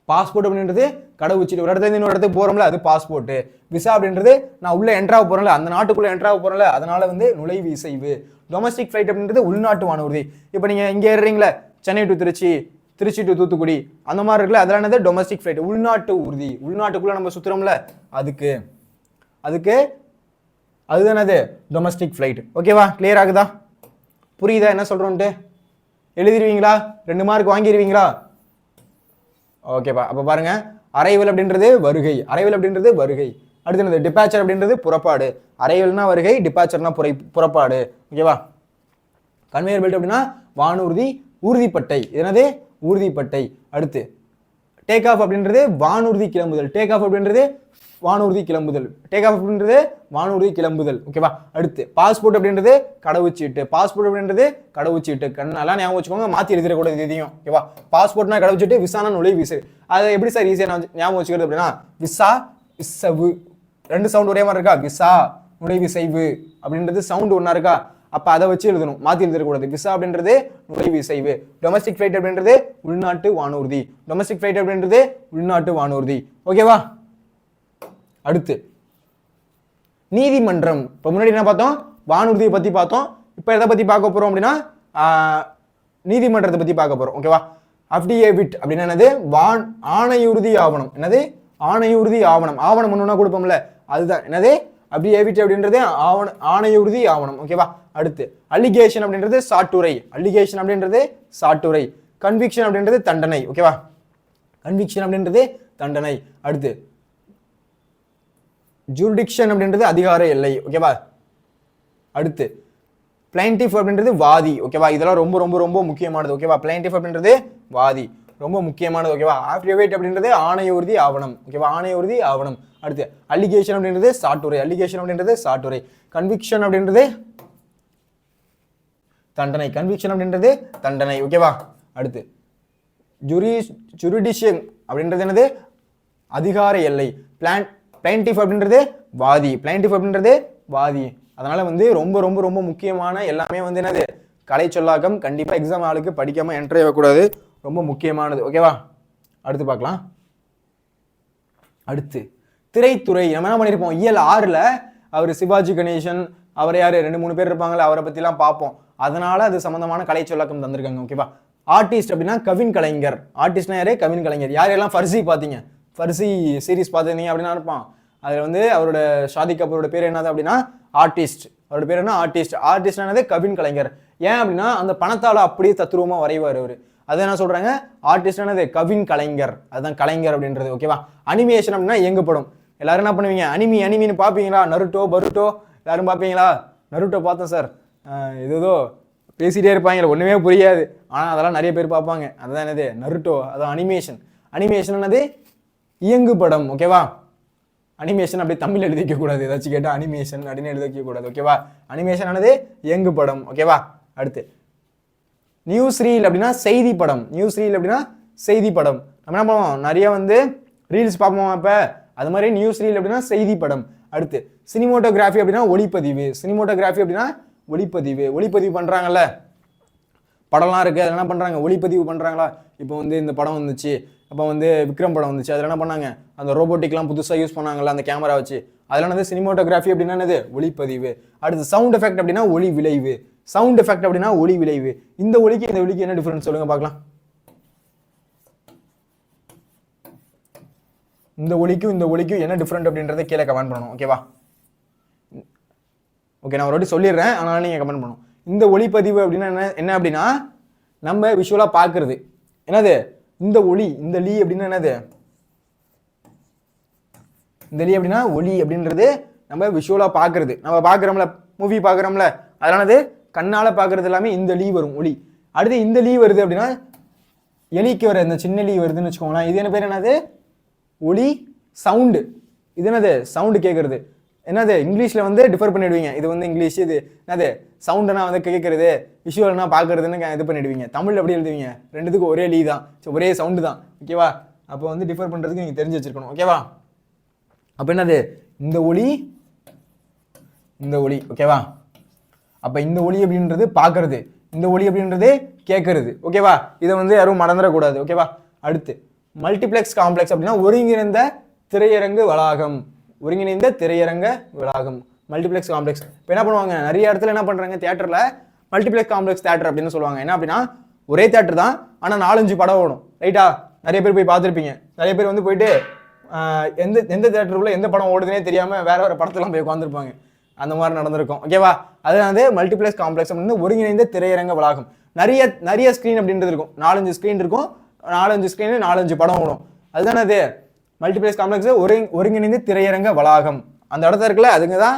பாஸ்போர்ட் அப்படின்றது கடவுச்சீட்டு. ஒரு இடத்துல இன்னொரு இடத்துக்கு போறோம்ல, அது பாஸ்போர்ட். விசா அப்படின்றது நான் உள்ள என்ட்ராக போறேன்ல, அந்த நாட்டுக்குள்ள என்ட்ராக போறேன்ல, அதனால வந்து நுழைவு இசைவு. டொமஸ்டிக் ஃபிளைட் அப்படின்றது உள்நாட்டு வானூர்தி. இப்போ நீங்க இங்க ஏறுறீங்களா, சென்னை டு திருச்சி, திருச்சி டு தூத்துக்குடி, அந்த மாதிரி இருக்குல்ல, அதெல்லாம் என்னது? Domestic flight. உள்நாட்டு ஊர்தி. உள்நாட்டுக்குள்ள நம்ம சுத்துறோம்ல, அதுக்கு அதுதானது? Domestic flight. ஓகேவா? கிளியர் ஆகுதா? புரியுதா என்ன சொல்றோன்ட்டு? எழுதிருவீங்களா? 2 மார்க் வாங்கிடுவீங்களா? ஓகேப்பா. அப்ப பாருங்க, அரைவல் அப்படின்றது வருகை. அரைவல் அப்படின்றது வருகை. அடுத்து என்னது? டிபாச்சர் அப்படின்றது புறப்பாடு. அரைவல்னா வருகை, டிபாச்சர்னா புறப்பாடு. ஓகேவா? கன்வேயர் பெல்ட் அப்படின்னா வானூர்தி, ஊர்திப்பட்டை. என்னது? ஊர்திப்பட்டை. அடுத்து டேக் ஆஃப் அப்படின்றது வானூர்தி கிளம்புதல். டேக் ஆஃப் அப்படின்றது வானூர்தி கிளம்புதல். டேக் ஆஃப் அப்படின்றது வானூர்தி கிளம்புதல். ஓகேவா? அடுத்து பாஸ்போர்ட் அப்படின்றது கடவுச்சீட்டு. பாஸ்போர்ட் அப்படின்றது கடவுச்சீட்டு. கண்ணெல்லாம் ஞாபகம் வச்சுக்கோங்க, மாற்றி எழுதிடக்கூடாது இதையும். ஓகேவா? பாஸ்போர்ட்னா கடவுச்சீட்டு, விசானா நுழைவு விசை. அதை எப்படி சார் ஈஸியாக ஞாபகம் வச்சுக்கிறது அப்படின்னா, விசா இசவு 2 சவுண்ட் ஒரே மாதிரி இருக்கா? விசா நுழைவிசைவு அப்படின்றது சவுண்ட் ஒன்னா இருக்கா? அப்ப அதை வச்சு எழுதணும், மாத்தி எழுதிடக்கூடாது. விசா அப்படின்றது நுழைவிசைவு. டொமஸ்டிக் ஃபிளைட் அப்படின்றது உள்நாட்டு வானூர்தி. டொமஸ்டிக் ஃபிளைட் அப்படின்றது உள்நாட்டு வானூர்தி. ஓகேவா? அடுத்து நீதிமன்றம். இப்போ முன்னாடி என்ன பார்த்தோம்? வானூர்தியை பத்தி பார்த்தோம். இப்போ எதை பத்தி பார்க்க போறோம் அப்படின்னா நீதிமன்றத்தை பத்தி பார்க்க போறோம். ஓகேவா? அஃபிடேவிட் அப்படின்னா என்னது? ஆணையுறுதி ஆவணம். என்னது? ஆணையுறுதி ஆவணம். ஆவணம் ஒண்ணுன்னா கொடுப்போம்ல, அதுதான் என்னது? அஃபிடேவிட் அப்படின்றது ஆணையுறுதி ஆவணம். ஓகேவா? அடுத்து அலிகேஷன் அப்படின்றது சாட்டுரை. அலிகேஷன் அப்படின்றது சாட்டுரை. கன்விக்ஷன் அப்படின்றது தண்டனை. ஓகேவா? கன்விக்ஷன் அப்படின்றது தண்டனை. அடுத்து ஜூரிடிக்ஷன் அப்படின்றது அதிகார எல்லை. ஓகேவா? அடுத்து பிளைன்டிஃப் அப்படின்றது வாதி. ஓகேவா? இதெல்லாம் ரொம்ப ரொம்ப ரொம்ப முக்கியமானது. ஓகேவா? பிளைன்டிஃப் அப்படின்றது வாதி, ரொம்ப முக்கியமானது. ஓகேவா? அஃபிடேவிட் அப்படின்றது ஆணையுறுதி ஆவணம். ஓகேவா? ஆணையுறுதி ஆவணம். அடுத்து அலிகேஷன் அப்படின்றது சாட்டுரை. அலிகேஷன் அப்படின்றது சாட்டுரை. கன்விக்ஷன் அப்படின்றது தண்டனை. கன்விக்ஷன் அப்படின்றது தண்டனை. ஓகேவா? அடுத்து ஜுரிடிஷியன் அப்படின்றது என்னது? அதிகார எல்லை. பிளைன்டிஃப் அப்படின்றது வாதி. பிளைன்டிஃப் அப்படின்றது வாதி. அதனால வந்து ரொம்ப ரொம்ப ரொம்ப முக்கியமான எல்லாமே வந்து என்னது? கலை சொல்லாக்கம். கண்டிப்பா எக்ஸாம் ஆளுக்கு படிக்காம என்ட்ரி ஆகக்கூடாது, ரொம்ப முக்கியமானது. ஓகேவா? அடுத்து பார்க்கலாம். அடுத்து திரைத்துறை. நம்ம என்ன பண்ணிருப்போம்? இயல் 6ல அவர் சிவாஜி கணேசன், அவர் யாரு 2-3 பேர் இருப்பாங்கல்ல, அவரை பத்தி எல்லாம் பார்ப்போம். அதனால அது சம்பந்தமான கலை சொல்லாக்கம் தந்திருக்காங்க. ஓகேவா? ஆர்டிஸ்ட் அப்படின்னா கவின் கலைஞர். ஆர்டிஸ்ட்னா யாரு? கவின் கலைஞர். யாரெல்லாம் ஃபர்சி பார்த்தீங்க, ஃபர்சி சீரிஸ் பார்த்தீங்க அப்படின்னா இருப்பான். அதுல வந்து அவரோட ஷாதி கபூரோட பேர் என்னது அப்படின்னா ஆர்டிஸ்ட். அவரோட பேர் என்ன? ஆர்டிஸ்ட். ஆர்டிஸ்ட் என்னது? கவின் கலைஞர். ஏன் அப்படின்னா அந்த பணத்தால அப்படியே தத்துருவமா வரைவார் அவரு. அது என்ன சொல்றாங்க? ஆர்டிஸ்ட் என்னது? கவின் கலைஞர். அதுதான் கலைஞர் அப்படின்றது. ஓகேவா? அனிமேஷன் அப்படின்னா இயங்குப்படும். எல்லாரும் என்ன பண்ணுவீங்க? அனிமின்னு பார்ப்பீங்களா? நருட்டோ பருட்டோ எல்லாரும் பார்ப்பீங்களா? நருட்டோ பார்த்தோம் சார், ஏதோ பேசிட்டே இருப்பாங்க, ஒண்ணுமே புரியாது. ஆனா அதெல்லாம் நிறைய பேர் பார்ப்பாங்க. அதுதான் என்னது? நருட்டோ. அதான் அனிமேஷன். அனிமேஷன் என்னது? இயங்கு படம். ஓகேவா? அனிமேஷன் அப்படி தமிழ் எழுதி வைக்கக்கூடாது, ஏதாச்சும் கேட்டால் அனிமேஷன் அப்படின்னு எழுதி வைக்கக்கூடாது. ஓகேவா? அனிமேஷன் ஆனது இயங்கு படம். ஓகேவா? அடுத்து நியூஸ் ரீல் அப்படின்னா செய்தி படம். நியூஸ் ரீல் அப்படின்னா செய்தி படம். நம்ம என்ன பண்ணுவோம், நிறைய வந்து ரீல்ஸ் பார்ப்போம். அப்போ அது மாதிரி நியூஸ் ரீல் அப்படின்னா செய்தி படம். அடுத்து சினிமோட்டோகிராஃபி அப்படின்னா ஒளிப்பதிவு. சினிமோட்டோகிராஃபி அப்படின்னா ஒளிப்பதிவு. ஒளிப்பதிவு பண்ணுறாங்கல்ல, படம்லாம் இருக்குது, அதில் என்ன பண்ணுறாங்க, ஒளிப்பதிவு பண்ணுறாங்களா? இப்போ வந்து இந்த படம் வந்துச்சு, அப்போ வந்து விக்ரம் படம் வந்துச்சு, அதில் என்ன பண்ணாங்க, அந்த ரோபோட்டிக்லாம் புதுசாக யூஸ் பண்ணாங்கல்ல அந்த கேமரா வச்சு, அதில் என்னது சினிமோட்டோகிராஃபி அப்படின்னா என்னது, ஒளிப்பதிவு. அடுத்து சவுண்ட் எஃபெக்ட் அப்படின்னா ஒளி விளைவு. சவுண்ட் எஃபெக்ட் அப்படின்னா ஒளி விளைவு. இந்த ஒளிக்கு இந்த ஒளிக்கு என்ன டிஃபரன்ஸ் சொல்லுங்க பார்க்கலாம். இந்த ஒளிக்கும் இந்த ஒளிக்கும் என்ன டிஃபரெண்ட் அப்படின்றத கீழே கமெண்ட் பண்ணணும். ஓகேவா? ஓகே, நான் ஒரு வாட்டி சொல்லிடுறேன், ஆனால் நீங்கள் கமெண்ட் பண்ணணும். இந்த ஒளிப்பதிவு அப்படின்னா என்ன அப்படின்னா நம்ம விஷுவலாக பார்க்கறது. என்னது இந்த ஒளி, இந்த லீ அப்படின்னா என்னது, இந்த லீ அப்படின்னா ஒளி அப்படின்றது நம்ம விஷுவலாக பார்க்கறது. நம்ம பார்க்குறோம்ல, மூவி பார்க்குறோம்ல, அதனாலது கண்ணால் பார்க்கறது எல்லாமே இந்த லீ வரும், ஒளி. அடுத்து இந்த லீ வருது அப்படின்னா எலிக்கு வர இந்த சின்ன லீ வருதுன்னு வச்சுக்கோங்களேன். இது என்ன பேர், என்னது ஒளி. சவுண்டு, இது என்னது சவுண்டு கேட்கறது. என்னது இங்கிலீஷில் வந்து டிஃபர் பண்ணிடுவீங்க, இது வந்து இங்கிலீஷ், இது என்னது சவுண்டுனா வந்து கேட்கறது, விஷுவல்னா பார்க்கறதுன்னு இது பண்ணிடுவீங்க. தமிழ் எப்படி எழுதுவீங்க, ரெண்டுத்துக்கும் ஒரே லீ தான், ஒரே சவுண்டு தான். ஓகேவா? அப்போ வந்து டிஃபர் பண்ணுறதுக்கு நீங்கள் தெரிஞ்சு வச்சிருக்கணும். ஓகேவா? அப்போ என்னது இந்த ஒளி, இந்த ஒளி. ஓகேவா? அப்போ இந்த ஒளி அப்படின்றது பார்க்கறது, இந்த ஒளி அப்படின்றது கேட்கறது. ஓகேவா? இதை வந்து யாரும் மறந்துடக்கூடாது. ஓகேவா? அடுத்து மல்டிப்ளெக்ஸ் காம்ப்ளெக்ஸ் அப்படின்னா ஒருங்கிணைந்த திரையரங்கு வளாகம். ஒருங்கிணைந்த திரையரங்க வளாகம், மல்டிப்ளெக்ஸ் காம்ப்ளெக்ஸ். இப்போ என்ன பண்ணுவாங்க, நிறைய இடத்துல என்ன பண்ணுறாங்க, தியேட்டரில் மல்டிப்ளெக்ஸ் காம்ப்ளெக்ஸ் தியேட்டர் அப்படின்னு சொல்லுவாங்க. என்ன அப்படின்னா ஒரே தியேட்டர் தான், ஆனால் 4-5 படம் ஓடும். ரைட்டா? நிறைய பேர் போய் பார்த்துருப்பீங்க. நிறைய பேர் வந்து போயிட்டு எந்த தியேட்டருக்குள்ள எந்த படம் ஓடுதுனே தெரியாமல் வேற வேறு படத்தெல்லாம் போய் உட்காந்துருப்பாங்க. அந்த மாதிரி நடந்திருக்கும். ஓகேவா? அது வந்து மல்டிப்ளெக்ஸ் காம்ப்ளெக்ஸ் அப்படின்னு ஒருங்கிணைந்த திரையரங்க வளாகம். நிறைய ஸ்க்ரீன் அப்படின்றது இருக்கும், 4-5 ஸ்க்ரீன் இருக்கும், 4-5 ஸ்க்ரீனு 4-5 படம் ஓடும். அதுதானே அது மல்டிப்ளெக்ஸ் காம்ப்ளெக்ஸ், ஒருங்கிணைந்த திரையரங்க வளாகம். அந்த இடத்துல இருக்குல்ல, அதுங்க தான்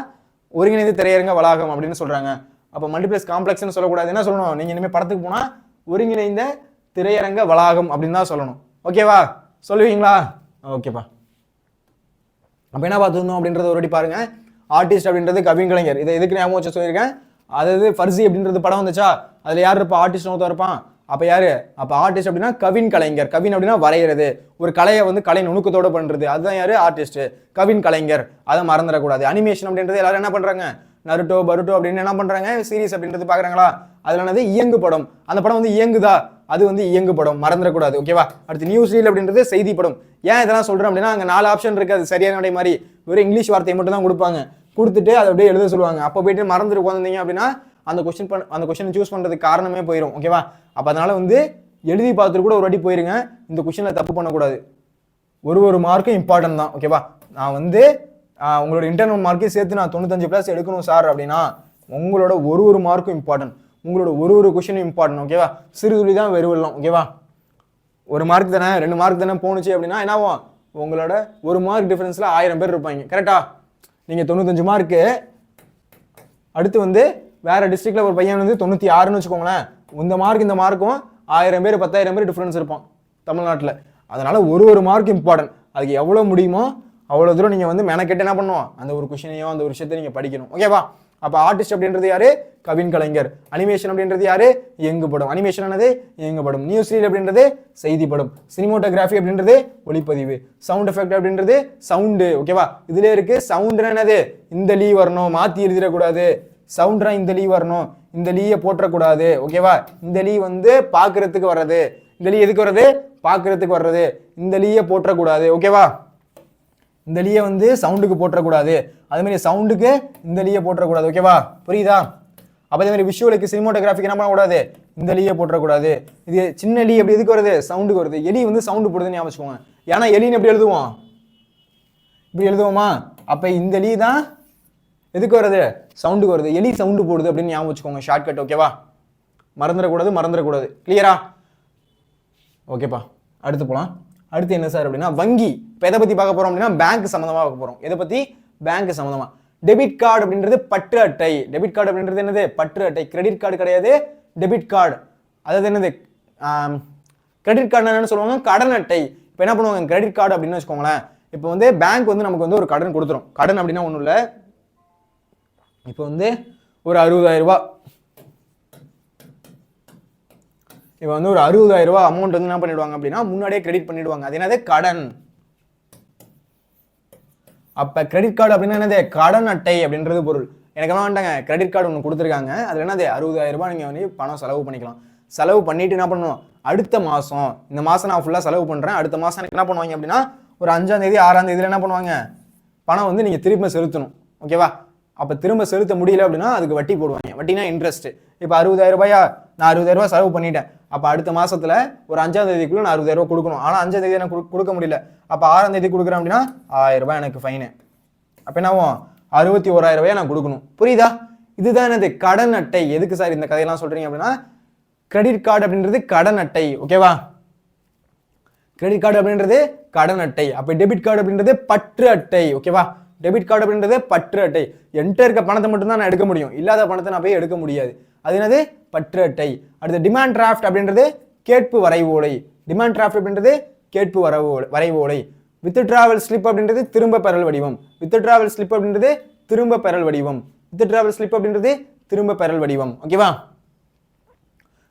ஒருங்கிணைந்த திரையரங்க வளாகம் அப்படின்னு சொல்றாங்க. அப்போ மல்டிப்ளெக்ஸ் காம்ப்ளெக்ஸ்னு சொல்லக்கூடாது, என்ன சொல்லணும், நீங்க இனிமேல் படத்துக்கு போனா ஒருங்கிணைந்த திரையரங்க வளாகம் அப்படின்னு தான் சொல்லணும். ஓகேவா? சொல்லுவீங்களா? ஓகேப்பா. அப்போ என்ன பார்த்துருந்தோம் அப்படின்றத ஒரு வாட்டி பாருங்க. ஆர்டிஸ்ட் அப்படின்றது கவின் கலைஞர். இதை எதுக்கு ஞாபகம் வச்சு சொல்லியிருக்கேன், அதாவது ஃபர்ஸி அப்படின்றது படம் வந்துச்சா, அதில் யார் இருப்பா, ஆர்டிஸ்ட் ஒருத்தர் இருப்பான். அப்போ யாரு, அப்போ ஆர்டிஸ்ட் அப்படின்னா கவின் கலைஞர். கவின் அப்படின்னா வரைகிறது, ஒரு கலையை வந்து கலை நுணுக்கத்தோட பண்றது, அதுதான் யாரு, ஆர்டிஸ்ட், கவின் கலைஞர். அதை மறந்துடக்கூடாது. அனிமேஷன் அப்படின்றது எல்லாரும் என்ன பண்றாங்க, நருட்டோ பருட்டோ அப்படின்னு என்ன பண்றாங்க, சீரிஸ் அப்படின்றது பாக்குறாங்களா, அதுல என்னது இயங்கு படம். அந்த படம் வந்து இயங்குதா, அது வந்து இயங்கு படம், மறந்துடக்கூடாது. ஓகேவா? அடுத்து நியூஸ் ரீல் அப்படின்றது செய்தி படம். ஏன் இதெல்லாம் சொல்றேன் அப்படின்னா, அங்கே 4 ஆப்ஷன் இருக்கு, அது சரியான விடை மாதிரி வெறும் இங்கிலீஷ் வார்த்தையை மட்டும் தான் கொடுப்பாங்க, கொடுத்துட்டு அதை அப்படியே எழுத சொல்லுவாங்க. அப்போ போயிட்டு மறந்துட்டு உட்காந்துருந்தீங்க அப்படின்னா அந்த கொஸ்டின் சூஸ் பண்றதுக்கு காரணமே போயிடும். ஓகேவா? அப்ப அதனால வந்து எழுதி பார்த்துட்டு கூட ஒரு வாட்டி போயிருங்க, இந்த கொஸ்டின்ல தப்பு பண்ணக்கூடாது. ஒரு மார்க்கும் இம்பார்ட்டன்ட் தான். ஓகேவா? நான் வந்து உங்களோட இன்டர்னல் மார்க்கையும் சேர்த்து நான் 95+ எடுக்கணும் சார் அப்படின்னா உங்களோட ஒரு மார்க்கும் இம்பார்ட்டன்ட், உங்களோட ஒரு கொஸ்டினும் இம்பார்ட்டன்ட். ஓகேவா? சிறுதுளி தான் வெறுவெல்லாம். ஓகேவா? 1 மார்க் தானே 2 மார்க் தானே போணுச்சு அப்படின்னா என்னாவும், உங்களோட 1 மார்க் டிஃபரன்ஸ்ல 1000 பேர் இருப்பாங்க. கரெக்டா? நீங்க 95 மார்க்கு, அடுத்து வந்து வேற டிஸ்ட்ரிக்ட்ல ஒரு பையன் வந்து 96ன்னு வச்சுக்கோங்களேன், இந்த மார்க்கும் 1000 பேர் 10,000 பேர் டிஃபரன்ஸ் இருப்பான் தமிழ்நாட்டில். அதனால ஒரு மார்க் இம்பார்ட்டன்ட். அதுக்கு எவ்வளோ முடியுமோ அவ்வளோ தூரம் நீங்கள் வந்து மெனக்கெட்டு என்ன பண்ணுவோம், அந்த ஒரு கொஷினையோ அந்த ஒரு விஷயத்தை நீங்கள் படிக்கணும். ஓகேவா? அப்போ ஆர்டிஸ்ட் அப்படின்றது யாரு, கவின் கலைஞர். அனிமேஷன் அப்படின்றது யாரு, இயங்கு படம். அனிமேஷன் ஆனது இயங்கு படம். நியூஸ் ரீல் அப்படின்றது செய்தி படம். சினிமோட்டோகிராஃபி அப்படின்றது ஒளிப்பதிவு. சவுண்ட் எஃபெக்ட் அப்படின்றது சவுண்டு. ஓகேவா? இதுல இருக்கு சவுண்ட்னா என்னது, இந்த லீ வரணும், மாத்தி எழுதிடக்கூடாது. சவுண்ட்னா இந்த லீ வரணும், இந்த லீயை போற்றக்கூடாது. ஓகேவா? இந்த லீ வந்து பாக்குறதுக்கு வர்றது, இந்த லீ எதுக்கு வர்றது, பாக்குறதுக்கு வர்றது, இந்த லீயை போற்றக்கூடாது. ஓகேவா? இந்த லீயை வந்து சவுண்டுக்கு போற்றக்கூடாது, அதே மாதிரி சவுண்டுக்கு இந்த லீயை போற்றக்கூடாது. ஓகேவா? புரியுதா? அப்போ அதே மாதிரி விஷுவலுக்கு சினிமோட்டோகிராஃபிக்கு என்ன பண்ணக்கூடாது, இந்த லீயை போற்றக்கூடாது. இது சின்ன லீ எப்படி எதுக்கு வருது, சவுண்டுக்கு வருது. எலி வந்து சவுண்டு போடுதுன்னு ஞாபகம் வச்சுக்கோங்க. ஏன்னா எலின்னு எப்படி எழுதுவோம், இப்படி எழுதுவோமா? அப்போ இந்த லீ தான் எதுக்கு வருது, சவுண்டுக்கு வருது. எலி சவுண்டு போடுது அப்படின்னு ஞாபகம் வச்சுக்கோங்க, ஷார்ட்கட். ஓகேவா? மறந்துடக்கூடாது. கிளியரா? ஓகேப்பா. அடுத்து போலாம். அடுத்து என்ன சார் அப்படின்னா வங்கி. இப்போ எதை பத்தி பார்க்க போறோம் அப்படின்னா பேங்க் சம்பந்தமா பார்க்க போறோம். எதை பத்தி, பேங்க் சம்பந்தமா. டெபிட் கார்டு அப்படின்றது பற்று அட்டை. டெபிட் கார்டு அப்படின்றது என்னது, பற்று அட்டை. கிரெடிட் கார்டு கிடையாது, டெபிட் கார்டு. அதாவது என்னது, கிரெடிட் கார்டு என்னன்னு சொல்லுவாங்க, கடன் அட்டை. இப்போ என்ன பண்ணுவாங்க, கிரெடிட் கார்டு அப்படின்னு வச்சுக்கோங்களேன், இப்போ வந்து பேங்க் வந்து நமக்கு வந்து ஒரு கடன் கொடுத்துரும். கடன் அப்படின்னா ஒன்றும் இல்லை, இப்போ வந்து ஒரு 60,000 ரூபாய், இப்போ வந்து ஒரு 60,000 ரூபாய் அமௌண்ட் வந்து என்ன பண்ணிடுவாங்க அப்படின்னா முன்னாடியே கிரெடிட் பண்ணிடுவாங்க. அது என்னது? கடன். அப்ப கிரெடிட் கார்டு அப்படின்னா என்னது? கடன் அட்டை அப்படின்றது பொருள். எனக்கு என்ன வேண்டாங்க, கிரெடிட் கார்டு ஒன்று கொடுத்துருக்காங்க, அதுல என்னது 60,000 ரூபாய் நீங்க வந்து பணம் செலவு பண்ணிக்கலாம். செலவு பண்ணிட்டு என்ன பண்ணணும், அடுத்த மாசம், இந்த மாசம் நான் ஃபுல்லா செலவு பண்றேன், அடுத்த மாசம் எனக்கு என்ன பண்ணுவாங்க அப்படின்னா ஒரு 5ஆம் தேதி 6ஆம் தேதியில என்ன பண்ணுவாங்க, பணம் வந்து நீங்க திரும்ப செலுத்தணும். ஓகேவா? அப்ப திரும்ப செலுத்த முடியல அப்படின்னா அதுக்கு வட்டி போடுவாங்க. வட்டினா இன்ட்ரெஸ்ட். இப்போ 60,000 ரூபாயா, நான் 60,000 ரூபாய் செலவு பண்ணிட்டேன். அப்ப அடுத்த மாசத்துல ஒரு 5ஆம் தேதிக்குள்ள நான் 60,000 ரூபாய் கொடுக்கணும். ஆனா 5ஆம் தேதி எனக்கு கொடுக்க முடியல, அப்ப 6ஆம் தேதி கொடுக்குறேன் அப்படின்னா 1000 ரூபாய் எனக்கு ஃபைனு. அப்ப என்ன ஆகும், 61,000 ரூபாய் நான் கொடுக்கணும். புரியுதா? இதுதான் என்னது? கடன் அட்டை. எதுக்கு சார் இந்த கதையெல்லாம் சொல்றீங்க அப்படின்னா, கிரெடிட் கார்டு அப்படின்றது கடன் அட்டை. ஓகேவா? கிரெடிட் கார்டு அப்படின்றது கடன் அட்டை. அப்ப டெபிட் கார்டு அப்படின்றது பற்று அட்டை. ஓகேவா? டெபிட் கார்டு அப்படின்றது பற்று அட்டை. என்கிட்ட இருக்க பணத்தை மட்டும் தான் நான் எடுக்க முடியும், இல்லாத பணத்தை நான் போய் எடுக்க முடியாது. அது என்னது? பற்று அட்டை. அடுத்து டிமாண்ட் டிராஃப்ட் அப்படின்றது கேட்பு வரைவோலை. டிமாண்ட் டிராஃப்ட் அப்படின்றது கேட்பு வரைவோலை. வித் டிராவல் ஸ்லிப் அப்படின்றது திரும்ப பெறல் வடிவம். வித் டிராவல் ஸ்லிப் அப்படின்றது திரும்ப பெறல் வடிவம். வித் டிராவல் ஸ்லிப் அப்படின்றது திரும்ப பெறல் வடிவம். ஓகேவா?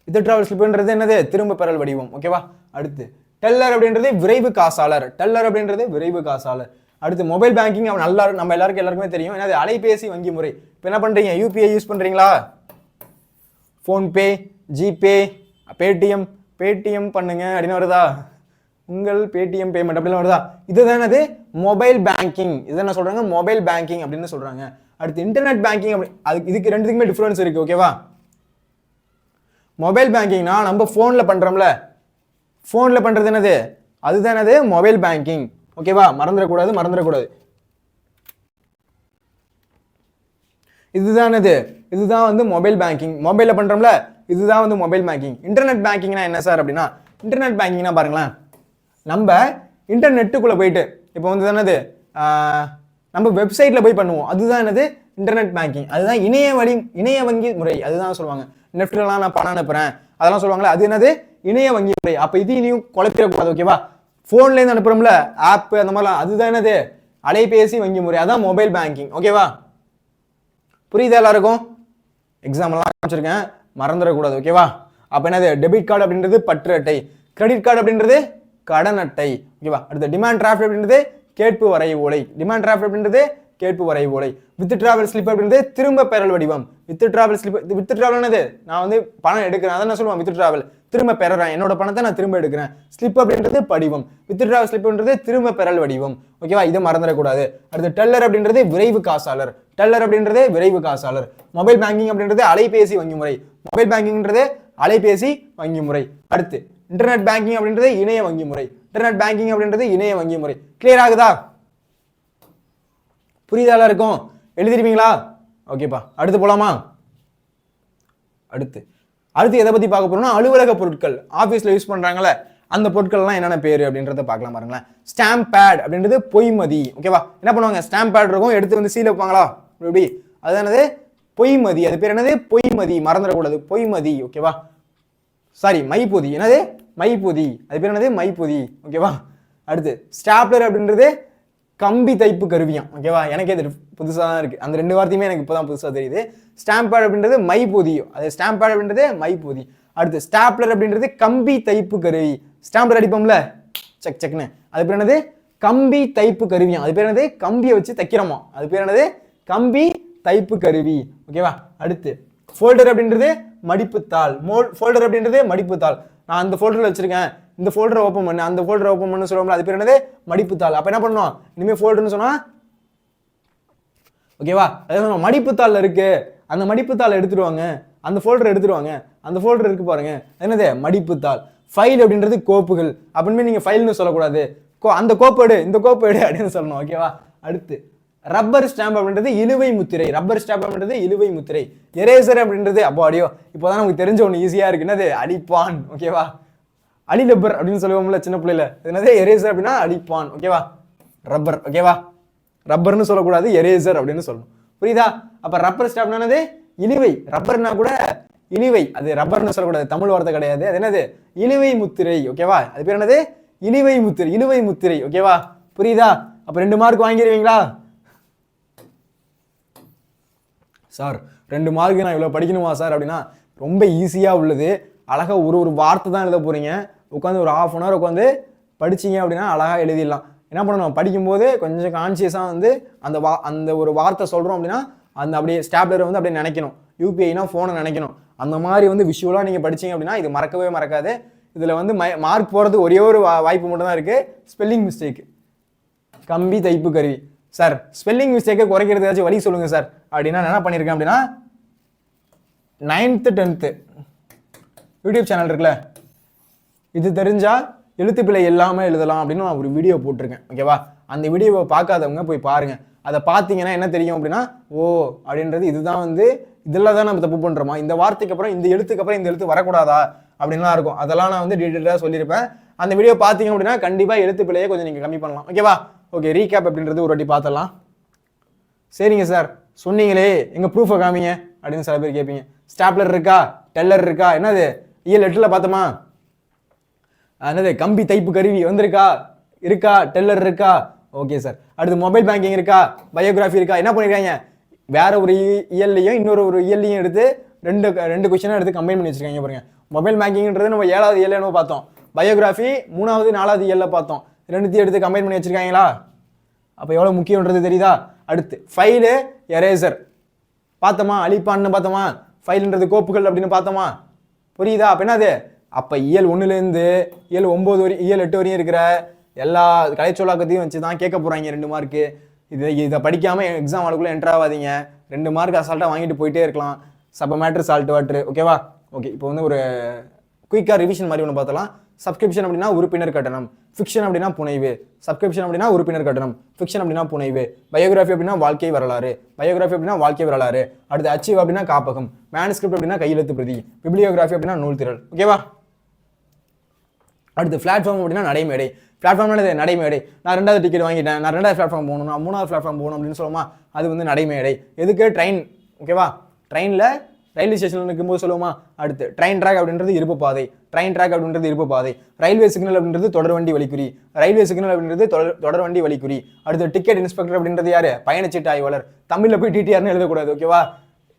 வித் டிராவல் ஸ்லிப்ன்றது என்னது? திரும்ப பெறல் வடிவம். ஓகேவா? அடுத்து டெல்லர் அப்படின்றது விரைவு காசாளர். டெல்லர் அப்படின்றது விரைவு காசாளர். அடுத்து மொபைல் பேங்கிங் நல்லா நம்ம எல்லாருக்குமே தெரியும், என்னது? அலைபேசி வங்கி முறை. இப்போ என்ன பண்றீங்க, யூபிஐ யூஸ் பண்றீங்களா? ஃபோன்பே, ஜிபே, பேடிஎம் பண்ணுங்க அப்படின்னு வருதா? உங்கள் பேடிஎம் பேமெண்ட் அப்படின்னு வருதா? இதுதான் என்னது? Mobile banking. இதை என்ன சொல்றாங்க? மொபைல் பேங்கிங் அப்படின்னு சொல்றாங்க. அடுத்து இன்டர்நெட் பேங்கிங். அப்படி அதுக்கு இதுக்கு ரெண்டுத்துக்குமே டிஃபரன்ஸ் இருக்கு. ஓகேவா? மொபைல் பேங்கிங்னா நம்ம போன்ல பண்றோம்ல, போன்ல பண்றது என்னது? அதுதான் என்னது? Mobile banking. ஓகேவா? மறந்துடக்கூடாது. இதுதான் என்னது? இதுதான் வந்து மொபைல் பேங்கிங். மொபைல்ல பண்றோம்ல, இதுதான் வந்து மொபைல் பேங்கிங். இன்டர்நெட் பேங்கிங்னா என்ன சார் அப்படின்னா, இன்டர்நெட் பேங்கிங்னா பாருங்களேன், நம்ம இன்டர்நெட்டுக்குள்ள போயிட்டு இப்போ வந்து என்னது நம்ம வெப்சைட்ல போய் பண்ணுவோம், அதுதான் என்னது? Internet banking. அதுதான் இணைய வங்கி முறை. அதுதான் சொல்லுவாங்க. நெஃப்ட்லாம் நான் பணம் அனுப்புறேன் அதெல்லாம் சொல்லுவாங்களே, அது என்னது? இணைய வங்கி முறை. அப்ப இது இனியும் குழப்பிடக்கூடாது. ஓகேவா? போன்ல இருந்து அனுப்புறோம்ல, ஆப் அந்த மாதிரிலாம், அதுதான் என்னது? அலைபேசி வங்கி முறை. அதான் மொபைல் பேங்கிங். ஓகேவா? புரியுதா எல்லாருக்கும்? எக்ஸாம் எல்லாம் ஆரம்பிச்சிருக்கேன், மறந்துடக்கூடாது. ஓகேவா? அப்ப என்னது? டெபிட் கார்டு அப்படின்றது பற்று அட்டை. கிரெடிட் கார்டு அப்படின்றது கடன் அட்டை. ஓகேவா? அடுத்து டிமாண்ட் டிராஃப்ட் அப்படின்றது கேட்பு வரைவோலை. டிமாண்ட் டிராஃப்ட் அப்படின்றது கேட்பு வரைவோலை. வித் டிராவல் ஸ்லிப் அப்படின்றது திரும்ப பெறல் வடிவம். With travel slip, with travel என்னது? நான் வந்து பணம் எடுக்கிறேன், அதான் நான் சொல்லுவேன் வித் டிராவல். திரும்ப பெறறேன், என்னோட பணத்தை நான் திரும்ப எடுக்கிறேன். ஸ்லிப் அப்படின்றது படிவம். வித் டிராவல் ஸ்லிப்ன்றது திரும்ப பெறல் வடிவம். ஓகேவா? இதை மறந்துடக்கூடாது. அடுத்து டெல்லர் அப்படின்றது விரைவு காசாளர். டெல்லர் அப்படின்றது விரைவு காசாளர். மொபைல் பேங்கிங் அப்படின்றது அலைபேசி வங்கி முறை. மொபைல் பேங்கிங்ன்றது அலைபேசி வங்கி முறை. அடுத்து இன்டர்நெட் பேங்கிங் அப்படின்றது இணைய வங்கி முறை. இன்டர்நெட் பேங்கிங் அப்படின்றது இணைய வங்கி முறை. கிளியர் ஆகுதா? புரியுதா இருக்கும்? எழுதிருப்பீங்களா? ஓகேப்பா, அடுத்து போலாமா? அடுத்து எதை பத்தி பார்க்க போறோம்னா, அலுவலக பொருட்கள். ஆபீஸ்ல யூஸ் பண்றாங்கல்ல, அந்த பொருட்கள்லாம் என்னென்ன பேரு அப்படின்றத பார்க்கலாம். பாருங்களேன், ஸ்டாம்ப் பேட் அப்படின்றது பொய்மதி. ஓகேவா? என்ன பண்ணுவாங்க, ஸ்டாம்ப் பேட் இருக்கும், எடுத்து வந்து சீல் வைப்பாங்களா இப்படி, அது என்னது? பொய்மதி. அது பேர் என்னது? பொய்மதி. மறந்துடக்கூடாது, பொய்மதி. ஓகேவா? சாரி, மைப்பொதி. என்னது? மைப்பொதி. அது பேர் என்னது? மைப்பொதி. ஓகேவா? அடுத்து ஸ்டாப்லர் அப்படின்றது கம்பி தைப்பு கருவியம். ஓகேவா? எனக்கே இது புதுசாக தான் இருக்கு, அந்த ரெண்டு வார்த்தையுமே எனக்கு இப்போதான் புதுசாக தெரியுது. ஸ்டாம்ப் பேட் அப்படின்றது மைப்பொதி. அது ஸ்டாம்ப் பேட் அப்படின்றது மைப்பொதி. அடுத்து ஸ்டாப்லர் அப்படின்றது கம்பி தைப்பு கருவி. ஸ்டாம்ப்லர் அடிப்போம்ல செக் செக்னு, அது பேர் என்னது? கம்பி தைப்பு கருவியம். அது பேர் என்னது? கம்பியை வச்சு தைக்கிறோமா, அது பேர் என்னது? கம்பி தைப்பு கருவி. ஓகேவா? அடுத்து ஃபோல்டர் அப்படின்றது மடிப்புத்தாள். ஃபோல்டர் அப்படின்றது மடிப்புத்தாள். நான் அந்த ஃபோல்டர்ல வச்சிருக்கேன், இந்த ஃபோல்டரை ஓப்பன் பண்ணு, அந்த ஃபோல்டரை ஓப்பன் பண்ணு சொல்லுவோம்ல, அது பேர் என்னது? மடிப்புத்தாள். அப்ப என்ன பண்ணணும், இனிமேல் ஃபோல்டர்னு சொன்னா ஓகேவா? அதாவது மடிப்புத்தாள் இருக்கு, அந்த மடிப்புத்தாள் எடுத்துருவாங்க, அந்த ஃபோல்டர் எடுத்துருவாங்க, அந்த ஃபோல்டர் இருக்கு பாருங்க, என்னது? மடிப்புத்தாள். ஃபைல் அப்படின்றது கோப்புகள். அப்படின்னு நீங்க ஃபைல்னு சொல்லக்கூடாது, அந்த கோப்பு எடு, இந்த கோப்பு எடு அப்படின்னு சொல்லணும். ஓகேவா? அடுத்து ரப்பர் ஸ்டாம்ப் அப்படின்றது இழுவை முத்திரை. ரப்பர் ஸ்டாம்ப் அப்படின்றது இழுவை முத்திரை. எரேசர் அப்படின்றது அப்போ அடியோ இப்போதான் நமக்கு தெரிஞ்ச ஒன்று ஈஸியா இருக்கு, என்னது? அடிப்பான். ஓகேவா? அலிலப்பர் அப்படின்னு சொல்லுவோம்ல சின்ன பிள்ளைல, என்னது? எரேசர் அப்படின்னா அடிப்பான். ஓகேவா? ரப்பர். ஓகேவா? ரப்பர்னு சொல்லக்கூடாது, எரேசர் அப்படின்னு சொல்லணும். புரியுதா? அப்ப ரப்பர் ஸ்டாம்ப்னா என்னது? இழுவை. ரப்பர்னா கூட இழுவை, அது ரப்பர்னு சொல்லக்கூடாது, தமிழ் வார்த்தை கிடையாது. அது என்னது? இழுவை முத்திரை. ஓகேவா? அது பேர் என்னது? இழுவை முத்திரை. இழுவை முத்திரை. ஓகேவா? புரியுதா? அப்போ 2 மார்க் வாங்கிடுவீங்களா சார்? 2 மார்க்கு நான் இவ்வளோ படிக்கணுமா சார் அப்படின்னா ரொம்ப ஈஸியாக உள்ளது. அழகாக ஒரு வார்த்தை தான் எழுத போகிறீங்க. உட்காந்து ஒரு 1/2 hour உட்காந்து படிச்சிங்க அப்படின்னா அழகாக எழுதிடலாம். என்ன பண்ணணும், படிக்கும்போது கொஞ்சம் கான்சியஸாக வந்து அந்த ஒரு வார்த்தை சொல்கிறோம் அப்படின்னா அந்த அப்படியே ஸ்டாப்லரை வந்து அப்படியே நினைக்கணும். யூபிஐனா ஃபோனை நினைக்கணும். அந்த மாதிரி வந்து விஷுவலாக நீங்கள் படிச்சிங்க அப்படின்னா இது மறக்கவே மறக்காது. இதில் வந்து மார்க் போகிறது ஒரே ஒரு வாய்ப்பு மட்டும் தான் இருக்குது, ஸ்பெல்லிங் மிஸ்டேக். கம்பி தைப்பு கருவி. சார் ஸ்பெல்லிங் மிஸ்டேக்கை குறைக்கிறது ஏதாச்சும் வழி சொல்லுங்கள் சார் அப்படின்னா என்ன பண்ணியிருக்கேன் அப்படின்னா 9th 10th யூடியூப் சேனல் இருக்குல்ல, இது தெரிஞ்சால் எழுத்துப்பிழை எல்லாமே எழுதலாம் அப்படின்னு நான் ஒரு வீடியோ போட்டிருக்கேன். ஓகேவா? அந்த வீடியோவை பார்க்காதவங்க போய் பாருங்கள். அதை பார்த்தீங்கன்னா என்ன தெரியும் அப்படின்னா, ஓ அப்படின்றது இதுதான் வந்து இதில் தான் நம்ம தப்பு பண்ணுறோமா, இந்த வார்த்தைக்கு அப்புறம் இந்த எழுத்துக்கு அப்புறம் இந்த எழுத்து வரக்கூடாதா அப்படின்லாம் இருக்கும். அதெல்லாம் நான் வந்து டீட்டெயிலாக சொல்லியிருப்பேன். அந்த வீடியோ பார்த்தீங்க அப்படின்னா கண்டிப்பாக எழுத்துப்பிழையே கொஞ்சம் நீங்கள் கம்மி பண்ணலாம். ஓகேவா? ஓகே, ரீகேப் அப்படின்றது ஒரு வாட்டி பார்த்துடலாம். சரிங்க சார், சொன்னீங்களே எங்கள் ப்ரூஃபை காமிங்க அப்படின்னு சில பேர் கேட்பீங்க. ஸ்டாப்லர் இருக்கா, டெல்லர் இருக்கா, என்னது இயல் 8ல் பார்த்தோமா, என்னது கம்பி தைப்பு கருவி வந்திருக்கா, இருக்கா, டெல்லர் இருக்கா, ஓகே சார். அடுத்து மொபைல் பேங்கிங் இருக்கா, பயோகிராஃபி இருக்கா. என்ன பண்ணிருக்காங்க, வேற ஒரு இயல்லையும் இன்னொரு இயல்லையும் எடுத்து ரெண்டு கொஸ்டினாக எடுத்து கம்பைன் பண்ணி வச்சிருக்காங்க பாருங்க. மொபைல் பேங்கிங்ன்றது நம்ம 7வது இயல்ல நம்ம பார்த்தோம், பயோகிராஃபி 3வது 4வது இயல்ல பார்த்தோம். ரெண்டுத்தையும் எடுத்து கம்பைன் பண்ணி வச்சிருக்காங்களா? அப்போ எவ்வளோ முக்கியன்றது தெரியுதா? அடுத்து ஃபைலு எரேசர் பார்த்தோமா, அழிப்பான்னு பார்த்தோமா, ஃபைல்ன்றது கோப்புகள் அப்படின்னு பார்த்தோமா, புரியுதா? அப்போ என்னது, அப்போ இயல் 1லேருந்து இயல் 9 வரையும் இயல் 8 வரையும் இருக்கிற எல்லா கலைச்சொல்லாக்கத்தையும் வச்சு தான் கேட்க போகிறாங்க 2 மார்க்கு. இதை படிக்காமல் எக்ஸாம் ஆளுக்குள்ளே என்ட்ரு ஆகாதீங்க. 2 மார்க் அசால்ட்டாக வாங்கிட்டு போயிட்டே இருக்கலாம். சப்ப மேட்ரு சால்ட் வாட்ரு. ஓகேவா? ஓகே, இப்போ வந்து ஒரு குயிக்காக ரிவிஷன் மாதிரி ஒன்று பார்த்தலாம். சப்ஸ்கிரிப்ஷன் அப்படின்னா உறுப்பினர் கட்டணம், ஃபிக்ஷன் அப்படின்னா புனைவு, சப்ஸ்கிரிப்ஷன் அப்படின்னா உறுப்பினர் கட்டணம், ஃபிக்ஷன் அப்படின்னா புனைவு, பயோகிராஃபி அப்படின்னா வாழ்க்கை வரலாறு, பயோகிராஃபி அப்படின்னா வாழ்க்கை வரலாறு. அடுத்து அச்சீவ் அப்படின்னா காப்பகம், மேனுஸ்கிரிப்ட் அப்படின்னா கையெழுத்து பிரதி, பிப்ளியோகிராஃபி அப்படின்னா நூல் திரள். ஓகேவா? அடுத்து பிளாட்ஃபார்ம் அப்படின்னா நடைமேடை. பிளாட்ஃபார்ம்னா நடைமேடை. நான் 2வது டிக்கெட் வாங்கிட்டேன், நான் 2வது பிளாட்ஃபார்ம் போகணும், நான் 3வது பிளாட்ஃபார்ம் போகணும் அப்படின்னு சொல்லுமா, அது வந்து நடைமேடை. எதுக்கு? ட்ரெயின். ஓகேவா? ட்ரெயினில் ரயில்வே ஸ்டேஷனில் நிற்கும்போது சொல்லுவோமா. அடுத்து ட்ரெயின் ட்ராக் அப்படின்றது இருப்பு பாதை, ட்ரெயின் ட்ராக் அப்படின்றது இருப்பு பாதை. ரயில்வே சிக்னல் அப்படின்றது தொடர்வண்டி வழிக்குறி, ரயில்வே சிக்னல் அப்படின்றது தொடர்வண்டி வழிக்குறி. அடுத்து டிக்கெட் இன்ஸ்பெக்டர் அப்படின்றது யாரு? பயணச்சீட்டு ஆய்வாளர். தமிழில் போய் டிடிஆர்னு எழுதக்கூடாது. ஓகேவா?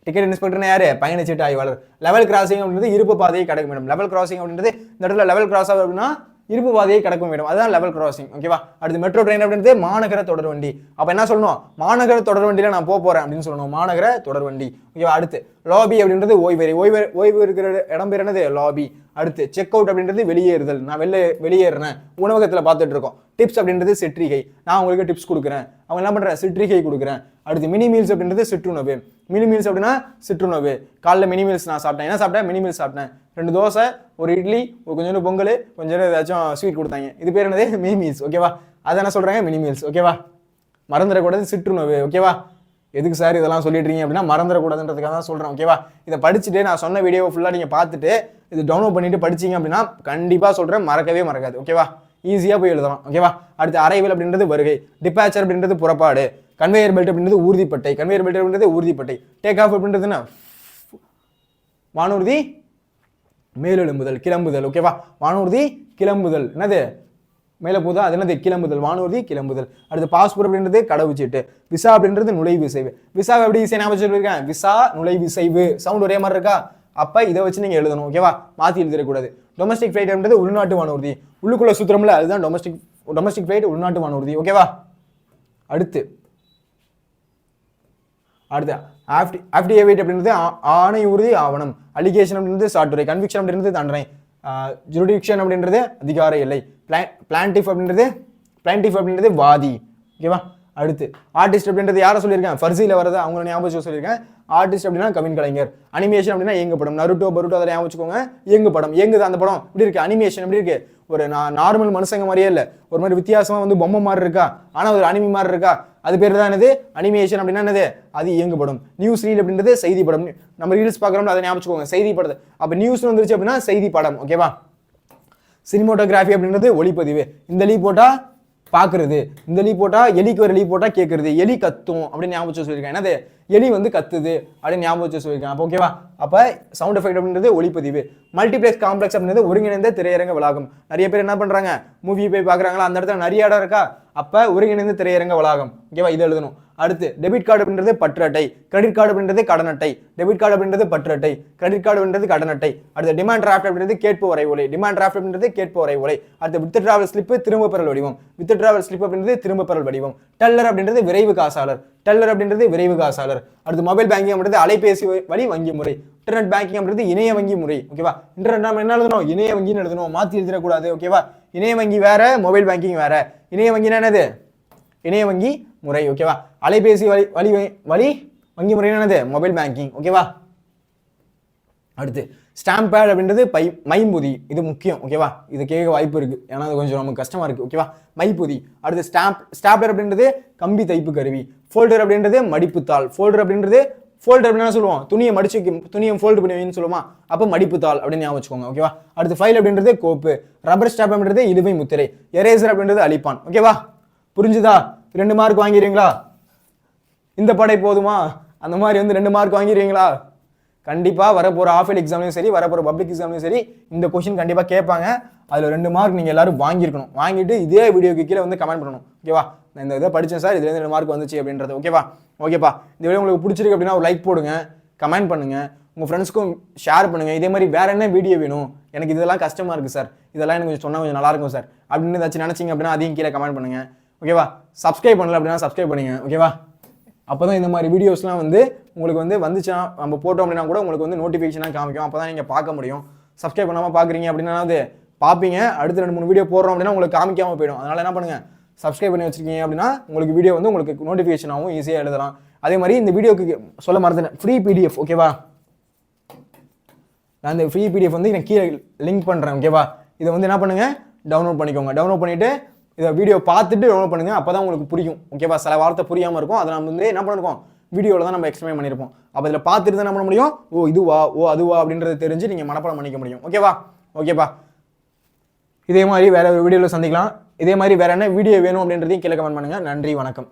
டிக்கெட் இன்ஸ்பெக்டர்னா யாரு? பயணச்சீட்டு ஆய்வாளர். லெவல் கிராசிங் அப்படின்றது இருப்பு பாதையை கடக்கும் இடம். லெவல் கிராசிங் அப்படின்றது இந்த இடத்துல லெவல் கிராஸ் ஆகும் அப்படின்னா இருப்பு பாதையை கடக்கும் இடம், அதுதான் லெவல் கிராசிங். ஓகேவா? அடுத்து மெட்ரோ ட்ரெயின் அப்படின்றது மாநகர தொடர்வண்டி. அப்போ என்ன சொல்லணும், மாநகர தொடர்வண்டியில் நான் போகிறேன் அப்படின்னு சொல்லணும், மாநகர தொடர்வண்டி. ஓகேவா? அடுத்து லாபி அப்படின்றது ஓய்வறை, ஓய்வு இருக்கிற இடம் பேர் என்னது? லாபி. அடுத்து செக் அவுட் அப்படின்றது வெளியேறுதல், நான் வெளியேறினேன். உணவகத்தில் பார்த்துட்டு இருக்கோம். டிப்ஸ் அப்படின்றது சிற்றிகை, நான் உங்களுக்கு டிப்ஸ் கொடுக்குறேன். அவங்க என்ன பண்ணுறேன்? சிற்றிகை கொடுக்குறேன். அடுத்து மினி மீல்ஸ் அப்படின்றது சிற்றுணவு. மினி மீல்ஸ் அப்படின்னா சிற்றுணவு. காலைல மினி மீல்ஸ் நான் சாப்பிட்டேன். என்ன சாப்பிட்டேன்? மினி மீல்ஸ் சாப்பிட்டேன். 2 தோசை, ஒரு இட்லி, கொஞ்சோண்டு பொங்கல், கொஞ்சம் ஏதாச்சும் ஸ்வீட் கொடுத்தாங்க. இது பேர் என்னது? Mini meals. ஓகேவா? அதை என்ன சொல்கிறாங்க? Mini meals. ஓகேவா? மறந்துடக்கூடாது, சிற்றுணவு. ஓகேவா? எதுக்கு சார் இதெல்லாம் சொல்லிட்டு இருக்கீங்க அப்படின்னா மறந்துடக்கூடாதுன்றதுக்காக தான் சொல்கிறேன். ஓகேவா? இதை படிச்சுட்டு நான் சொன்ன வீடியோவை ஃபுல்லாக நீங்கள் பார்த்துட்டு இது டவுன்லோட் பண்ணிட்டு படிச்சிங்க அப்படின்னா கண்டிப்பாக சொல்கிறேன், மறக்கவே மறக்காது. ஓகேவா? ஈஸியாக போய் எழுதலாம். ஓகேவா? அடுத்து அரைவல் அப்படின்றது வருகை, டிபாச்சர் அப்படின்றது புறப்பாடு, கன்வேயர் பெல்ட் அப்படின்றது ஊர்திப்பட்டை, கன்வேயர் பெல்ட் அப்படின்றது ஊர்திப்பட்டை, டேக் ஆஃப் அப்படின்றதுன்னா வானூர்தி மேலெழும்புதல், கிளம்புதல். ஓகேவா? வானூர்தி கிளம்புதல், என்னது மேலே போதா, அது என்னது? கிளம்புதல், வானூர்தி கிளம்புதல். அடுத்து பாஸ்போர்ட் அப்படின்றது கடவுச்சீட்டு, விசா அப்படின்றது நுழைவிசைவு. விசாவை எப்படி ஈஸியாக ஞாபகம் வச்சிருக்கேன்? விசா நுழைவிசைவு, சவுண்ட் ஒரே மாதிரி இருக்கா? அப்போ இதை வச்சு நீங்கள் எழுதணும். ஓகேவா? மாற்றி எழுதிடக்கூடாது. டொமஸ்டிக் ஃப்ளைட் அப்படின்றது உள்நாட்டு வானூர்தி, உள்ளுக்குள்ள சுத்திரம்ல அதுதான் டொமஸ்டிக் ஃப்ளைட், உள்நாட்டு வானூர்தி. ஓகேவா? அடுத்து ஆஃப்டிடேவிட் அப்படின்றது ஆணை உறுதி ஆவணம், அலிகேஷன் அப்படின்றது சாட்டுரை, கன்விக்ஷன் அப்படின்றது தண்டனை, ஜுரிடிக்ஷன் அப்படின்றது அதிகார எல்லை, பிளான்டிஃப் அப்படின்றது வாதி. ஓகேவா? அடுத்து ஆர்டிஸ்ட் அப்படின்றது யாரை சொல்லியிருக்கேன்? ஃபர்சியில் வரது அவங்கள ஞாபகம் சொல்லியிருக்கேன். ஆர்டிஸ்ட் அப்படின்னா கவின் கலைஞர். அனிமேஷன் அப்படின்னா இயங்கு படம், நருட்டோ பருட்டோ அதை ஞாபகம் வச்சுக்கோங்க. இயங்கு படம், இயங்குது அந்த படம் இப்படி இருக்கு. அனிமேஷன் எப்படி இருக்கு? ஒரு நார்மல் மனுஷங்க மாதிரியே இல்லை, ஒரு மாதிரி வித்தியாசமாக வந்து பொம்மை மாதிரி இருக்கா, ஆனால் ஒரு அனிமி மாதிரி இருக்கா, அது பேர் தான் என்னது? அனிமேஷன் அப்படின்னா என்னது? அது இயங்குபடும். நியூஸ் ரீல் அப்படின்றது செய்தி படம், நம்ம ரீல்ஸ் பார்க்குறோம்ல அதை ஞாபகம் வச்சுக்கோங்க, செய்தி படத்தை. அப்போ நியூஸ் வந்துருச்சு அப்படின்னா செய்தி படம். ஓகேவா? சினிமோட்டோகிராஃபி அப்படின்றது ஒளிப்பதிவு. இந்த லீ போட்டால் பார்க்குறது, இந்த லீ போட்டால் எலிக்கு ஒரு லீ போட்டால் கேட்குறது, எலி கத்தும் அப்படின்னு ஞாபகம் வச்சு சொல்லியிருக்கேன். என்னது? எலி வந்து கத்துது அப்படின்னு ஞாபகம் வச்சு சொல்லியிருக்கேன். அப்போ ஓகேவா? அப்போ சவுண்ட் எஃபெக்ட் அப்படின்றது ஒளிப்பதிவு. மல்டிப்ளெக்ஸ் காம்ப்ளெக்ஸ் அப்படின்றது ஒருங்கிணைந்த திரையரங்க வளாகம். நிறைய பேர் என்ன பண்ணுறாங்க? மூவி போய் பார்க்குறாங்களா, அந்த இடத்துல நிறைய இடம் இருக்கா, அப்போ ஒருங்கிணைந்த திரையரங்க வளாகம். ஓகேவா, இது எழுதணும். அடுத்து டெபிட் கார்டு அப்படின்றது பற்று அட்டை, கிரெடிட் கார்டு அப்படின்றது கடன் அட்டை, டெபிட் கார்டு அப்படின்றது பற்று அட்டை, கிரெடிட் கார்டு அப்படின்றது கடன் அட்டை. அடுத்து டிமாண்ட் டிராஃப்ட் அப்படின்றது கேட்பு வரை ஓலை, டிமாண்ட் டிராஃப்ட் அப்படின்றது கேட்பு வரை ஓலை. அடுத்து வித் டிராவல் ஸ்லிப் திரும்ப பெறல் வடிவம், வித் டிராவல் ஸ்லிப் அப்படின்றது திரும்ப பெறல் வடிவம். டெல்லர் அப்படின்றது விரைவு காசாளர், டெல்லர் அப்படின்றது விரைவு காசாளர். அடுத்து மொபைல் பேங்கிங் அப்படின்றது அலைபேசி வழி வங்கி முறை, இன்டர்நெட் பேங்கிங் அப்படின்றது இணைய வங்கி முறை. ஓகேவா, இன்டர்நெட் நம்ம என்ன எழுதணும், இணைய வங்கின்னு எழுதணும், மாற்றி எழுதிடக்கூடாது. ஓகேவா, இணைய வங்கி வேற, மொபைல் பேங்கிங் வேற. இணைய வங்கினா என்னது, இணைய வங்கி முறை. ஓகேவா, அலைபேசி வழி வங்கி முறை என்னது, மொபைல் பேங்கிங். ஓகேவா, அடுத்து ஸ்டாம்ப் பேட் அப்படின்றது மைம்பொதி, இது முக்கியம். ஓகேவா, இது கேட்க வாய்ப்பு இருக்கு, ஏன்னா அது கொஞ்சம் நமக்கு கஷ்டமா இருக்கு. ஓகேவா, மைப்பொதி. அடுத்து ஸ்டாப்லர் அப்படின்றது கம்பி தைப்பு கருவி. ஃபோல்டர் அப்படின்றது மடிப்புத்தாள், ஃபோல்டர் அப்படின்றது ஃபோல்டர் அப்படின்னு சொல்லுவோம், துணியை மடிச்சு துணியை ஃபோல்டு பண்ணி சொல்லுவோமா, அப்போ மடிப்புத்தாள் அப்படின்னு ஞாபகம் வச்சுக்கோங்க. ஓகேவா, அடுத்து ஃபைல் அப்படின்றது கோப்பு, ரப்பர் ஸ்டாம்ப் அப்படின்றது இழுவை முத்திரை, எரேசர் அப்படின்றது அழிப்பான். ஓகேவா, புரிஞ்சுதா? 2 மார்க் வாங்கிடுவீங்களா? இந்த படை போதுமா? அந்த மாதிரி வந்து 2 மார்க் வாங்கிடுவீங்களா? கண்டிப்பாக வரப்போகிற ஆஃப் இயர் எக்ஸாம்லையும் சரி, வரப்போகிற பப்ளிக் எக்ஸாம்லையும் சரி, இந்த கொஸ்டின் கண்டிப்பாக கேட்பாங்க. அதில் 2 மார்க் நீங்கள் எல்லாரும் வாங்கியிருக்கணும். வாங்கிட்டு இதே வீடியோக்கு கீழே வந்து கமெண்ட் பண்ணணும். ஓகேவா, நான் இந்த இதை படித்தேன் சார், இதுலேருந்து 2 மார்க் வந்துச்சு அப்படின்றது. ஓகேவா, இந்த வீடியோ உங்களுக்கு பிடிச்சிருக்கு அப்படின்னா ஒரு லைக் போடுங்க, கமெண்ட் பண்ணுங்கள், உங்கள் ஃப்ரெண்ட்ஸ்க்கும் ஷேர் பண்ணுங்கள். இதே மாதிரி வேறு என்ன வீடியோ வேணும், எனக்கு இதெல்லாம் கஷ்டமாக இருக்குது சார், இதெல்லாம் எனக்கு கொஞ்சம் சொன்னால் கொஞ்சம் நல்லாயிருக்கும் சார் அப்படின்னு ஏதாச்சும் நினச்சிங்க அப்படின்னா அதையும் கீழே கமெண்ட் பண்ணுங்கள். ஓகேவா, சப்ஸ்கிரைப் பண்ணல அப்படின்னா சப்ஸ்கிரைப் பண்ணுங்க. ஓகேவா, அப்போ தான் இந்த மாதிரி வீடியோஸ்லாம் வந்து உங்களுக்கு வந்து வந்துச்சுன்னா நம்ம போட்டோம் அப்படின்னா கூட உங்களுக்கு வந்து நோட்டிஃபிகேஷனாக காமிக்கும். அப்போ தான் நீங்கள் பார்க்க முடியும். சப்ஸ்கிரைப் பண்ணாமல் பார்க்குறீங்க அப்படின்னா அது பார்ப்பீங்க, அடுத்து 2-3 வீடியோ போடுறோம் அப்படின்னா உங்களுக்கு காமிக்காமல் போயிடும். அதனால் என்ன பண்ணுங்கள், சப்ஸ்கிரைப் பண்ணி வச்சிருக்கீங்க அப்படின்னா உங்களுக்கு வீடியோ வந்து உங்களுக்கு நோட்டிஃபிகேஷன் ஆகும், ஈஸியாக எழுதலாம். அதே மாதிரி இந்த வீடியோக்கு சொல்ல மறந்துட்டேன், ஃப்ரீ பிடிஎஃப். ஓகேவா, நான் இந்த ஃப்ரீ பிடிஎஃப் வந்து நான் கீழே லிங்க் பண்ணுறேன். ஓகேவா, இதை வந்து என்ன பண்ணுங்கள், டவுன்லோட் பண்ணிக்கோங்க. டவுன்லோட் பண்ணிவிட்டு இதை வீடியோ பார்த்துட்டு டவுன்லோட் பண்ணுங்கள், அப்போ தான் உங்களுக்கு புரியும். ஓகேவா, சில வார்த்தை புரியாமல் இருக்கும், அதை நம்ம வந்து என்ன பண்ணிருக்கோம், வீடியோவில் தான் நம்ம எக்ஸ்பிளைன் பண்ணியிருப்போம். அப்போ இதில் பார்த்துட்டு தான் என்ன பண்ண முடியும், ஓ இதுவா ஓ அதுவா அப்படின்றத தெரிஞ்சு நீங்கள் மனப்பாடம் பண்ணிக்க முடியும். ஓகேப்பா, இதே மாதிரி வேற ஒரு வீடியோவில் சந்திக்கலாம். இதே மாதிரி வேற என்ன வீடியோ வேணும் அப்படின்றதையும் கீழே கமெண்ட் பண்ணுங்கள். நன்றி, வணக்கம்.